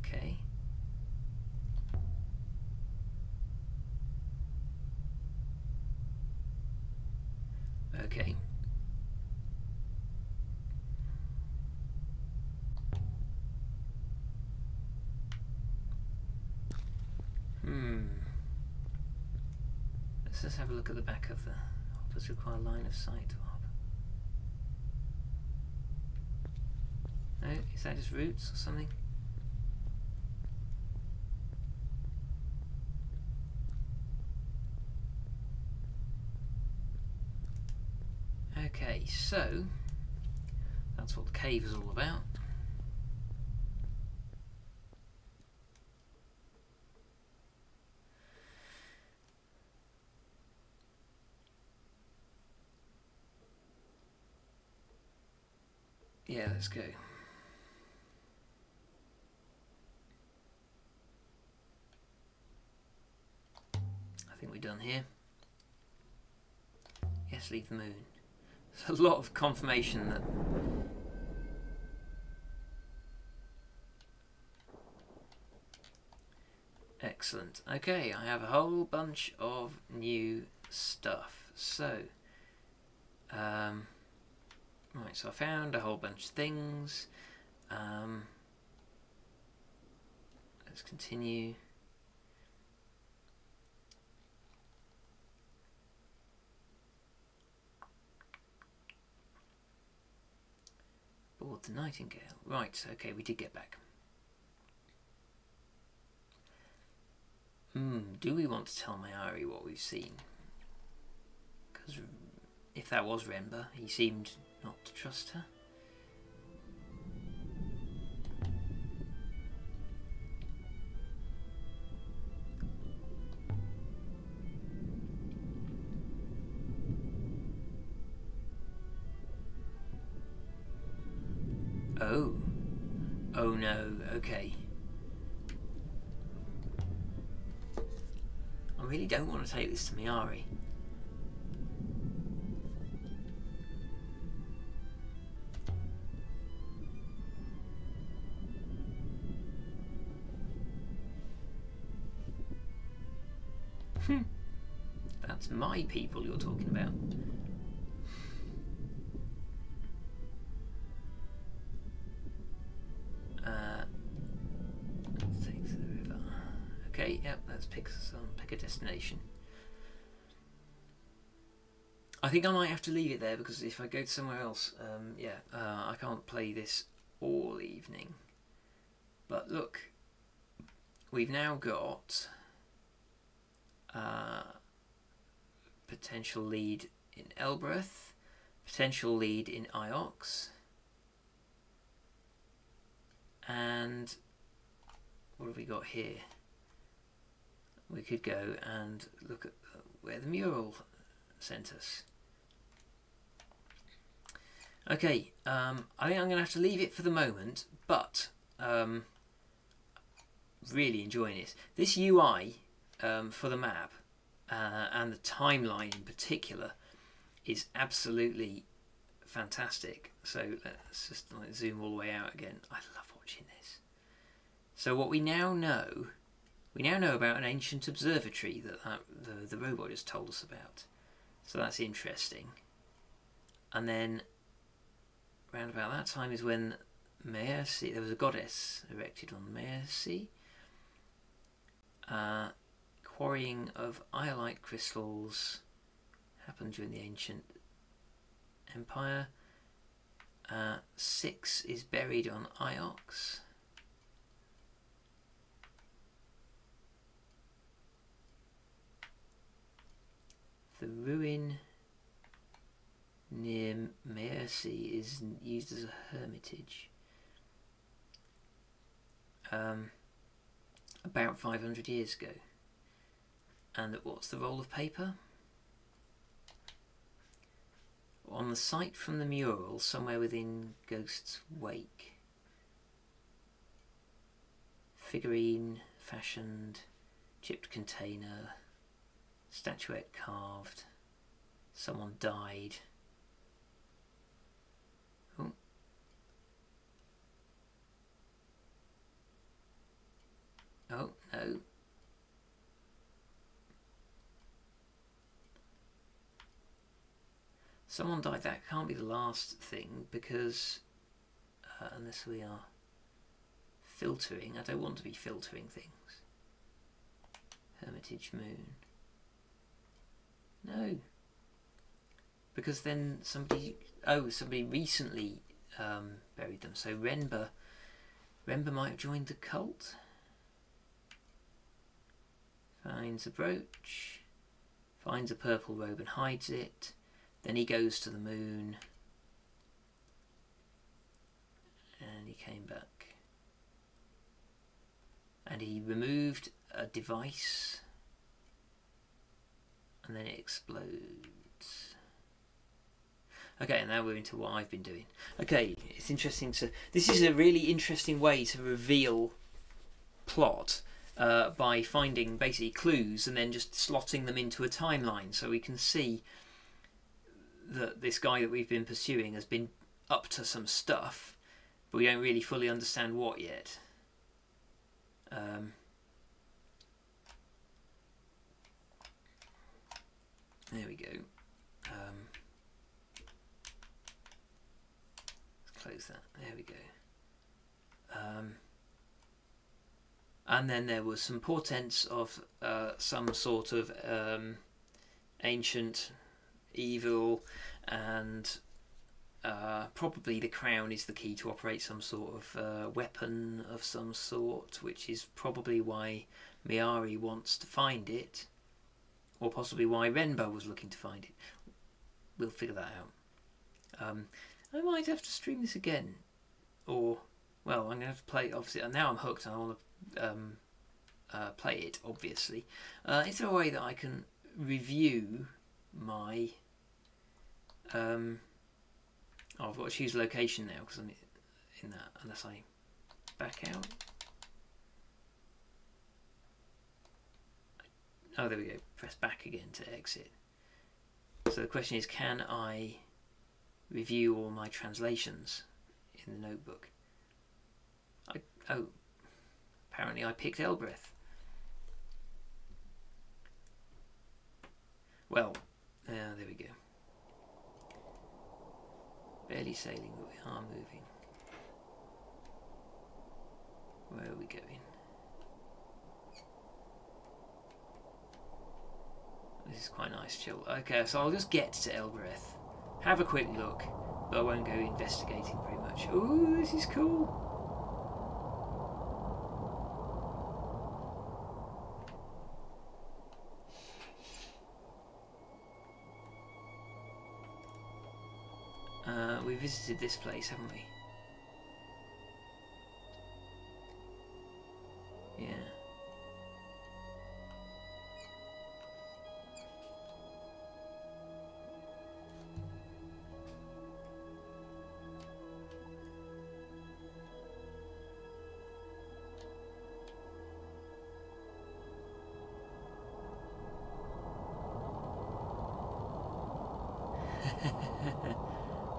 Okay. Okay. Let's just have a look at the back of the... Does require line of sight. No, is that just roots or something? Okay, so that's what the cave is all about. Yeah, let's go. I think we're done here. Yes, leave the moon. There's a lot of confirmation that excellent. Okay, I have a whole bunch of new stuff. So right, so I found a whole bunch of things. Let's continue. Board the Nightingale. Right, okay, we did get back. Do we want to tell Mayari what we've seen? Because if that was Remba, he seemed not to trust her. Oh no, okay. I really don't want to take this to Mayari. That's my people you're talking about. Let's take to the river. Okay, yep, let's pick a destination. I think I might have to leave it there because if I go to somewhere else, I can't play this all evening. But look, we've now got potential lead in Elbereth, potential lead in Iox, and what have we got here? We could go and look at where the mural sent us. Okay, I think I'm going to have to leave it for the moment, but really enjoying it. This UI for the map and the timeline in particular is absolutely fantastic. So let's just zoom all the way out again. I love watching this. So what we now know about an ancient observatory that the robot just told us about. So that's interesting. And then around about that time is when Maersi, there was a goddess erected on Maersi. Quarrying of iolite crystals happened during the ancient empire. 6 is buried on Iox. The ruin near Maersi is used as a hermitage. About 500 years ago. And what's the roll of paper? On the site from the mural, somewhere within Ghost's wake. Figurine fashioned, chipped container, statuette carved, someone died. Oh. Oh, no. Someone died. That can't be the last thing, because unless we are filtering. I don't want to be filtering things. Hermitage Moon. No. Because then somebody recently buried them. So Renber might have joined the cult. Finds a brooch. Finds a purple robe and hides it. Then he goes to the moon. And he came back. And he removed a device. And then it explodes. Okay, and now we're into what I've been doing. Okay, it's interesting to... This is a really interesting way to reveal plot by finding basically clues and then just slotting them into a timeline, so we can see that this guy that we've been pursuing has been up to some stuff, but we don't really fully understand what yet. There we go. Let's close that. There we go. And then there was some portents of some sort of ancient evil, and probably the crown is the key to operate some sort of weapon of some sort, which is probably why Miari wants to find it, or possibly why Renbo was looking to find it. We'll figure that out. I might have to stream this again, or, well, I'm going to have to play, obviously, and now I'm hooked and I want to play it, obviously. Is there a way that I can review my... oh, I've got to choose location now because I'm in that, unless I back out. Oh, there we go. Press back again to exit. So the question is, can I review all my translations in the notebook? Oh, apparently I picked Elbreth. Well, there we go. Barely sailing, but we are moving. Where are we going? This is quite nice, chill. Okay, so I'll just get to Elbreth, have a quick look, but I won't go investigating very much. Ooh, this is cool. We visited this place, haven't we? Yeah.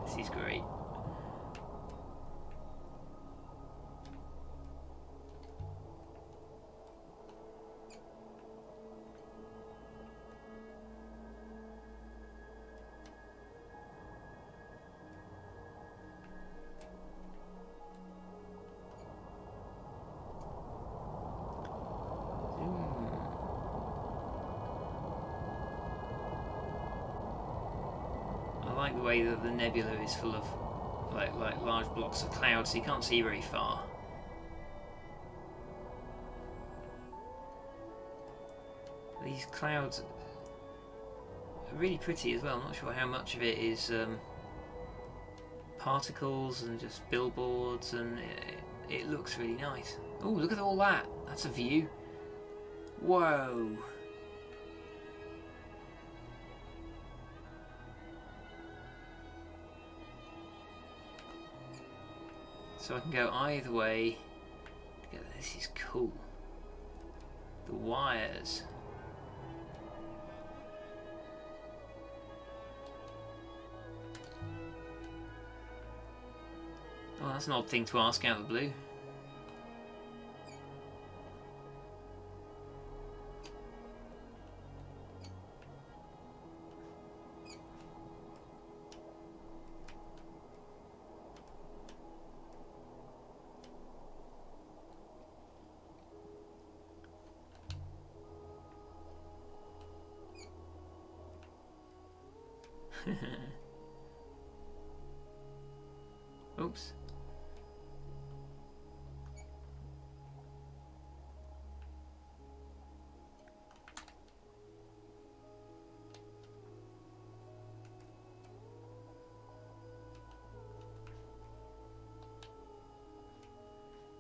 This is great. I like the way that the nebula is full of like large blocks of clouds, so you can't see very far. These clouds are really pretty as well. I'm not sure how much of it is particles and just billboards, and it looks really nice. Oh, look at all that! That's a view. Whoa! So I can go either way. Yeah, this is cool. The wires. Oh, that's an odd thing to ask out of the blue. Oops.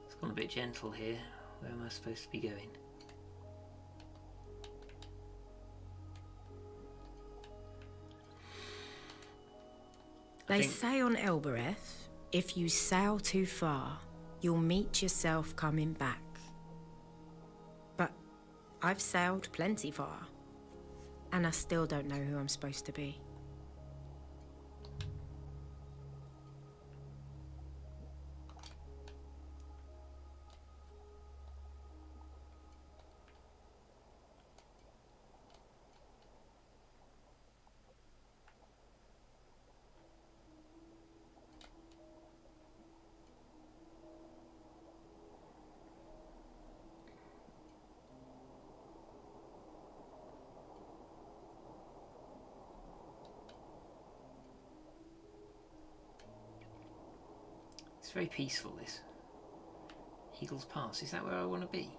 It's gone a bit gentle here. Where am I supposed to be going? They say on Elbereth, if you sail too far, you'll meet yourself coming back. But I've sailed plenty far, and I still don't know who I'm supposed to be. It's very peaceful, this. Eagle's Pass, is that where I want to be?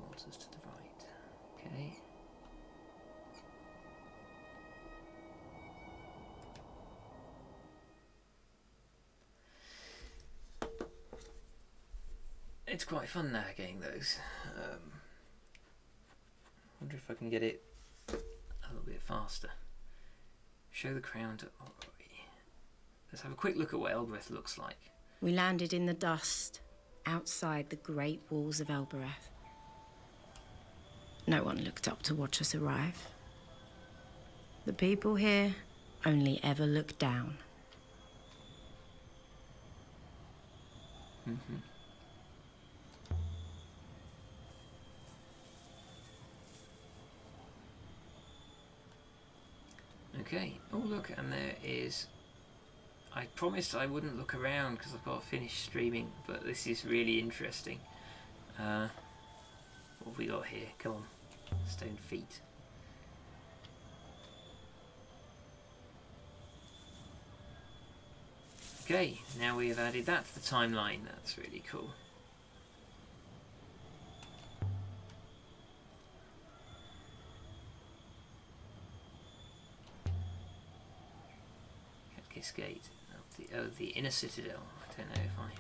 Waters to the right. Okay. It's quite fun navigating those. Wonder if I can get it a little bit faster. Show the crown to Ori. Let's have a quick look at what Elbereth looks like. We landed in the dust, outside the great walls of Elbereth. No one looked up to watch us arrive. The people here only ever look down. Mm-hmm. Okay. Oh look, and there is... I promised I wouldn't look around because I've got to finish streaming, but this is really interesting. What have we got here? Come on. Stone feet. Okay, now we have added that to the timeline. That's really cool. Gate. The inner citadel. I don't know if I...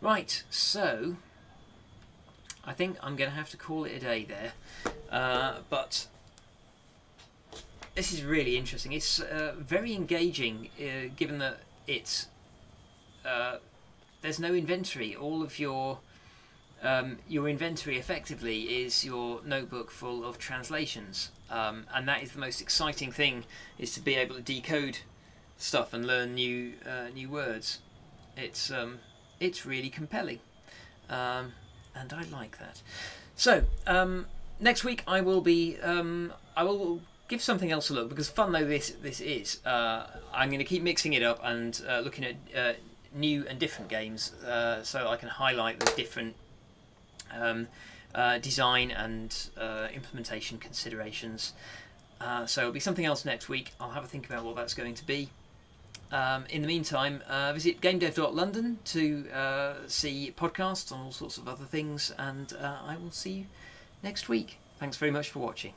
Right, so I think I'm going to have to call it a day there. But this is really interesting. It's very engaging, given that it's there's no inventory. All of your inventory effectively is your notebook full of translations, and that is the most exciting thing, is to be able to decode stuff and learn new words. It's really compelling, and I like that. So next week I will give something else a look, because fun though this is, I'm going to keep mixing it up and looking at new and different games, so I can highlight the different design and implementation considerations. So it'll be something else next week. I'll have a think about what that's going to be. In the meantime, visit gamedev.london to see podcasts on all sorts of other things, and I will see you next week. Thanks very much for watching.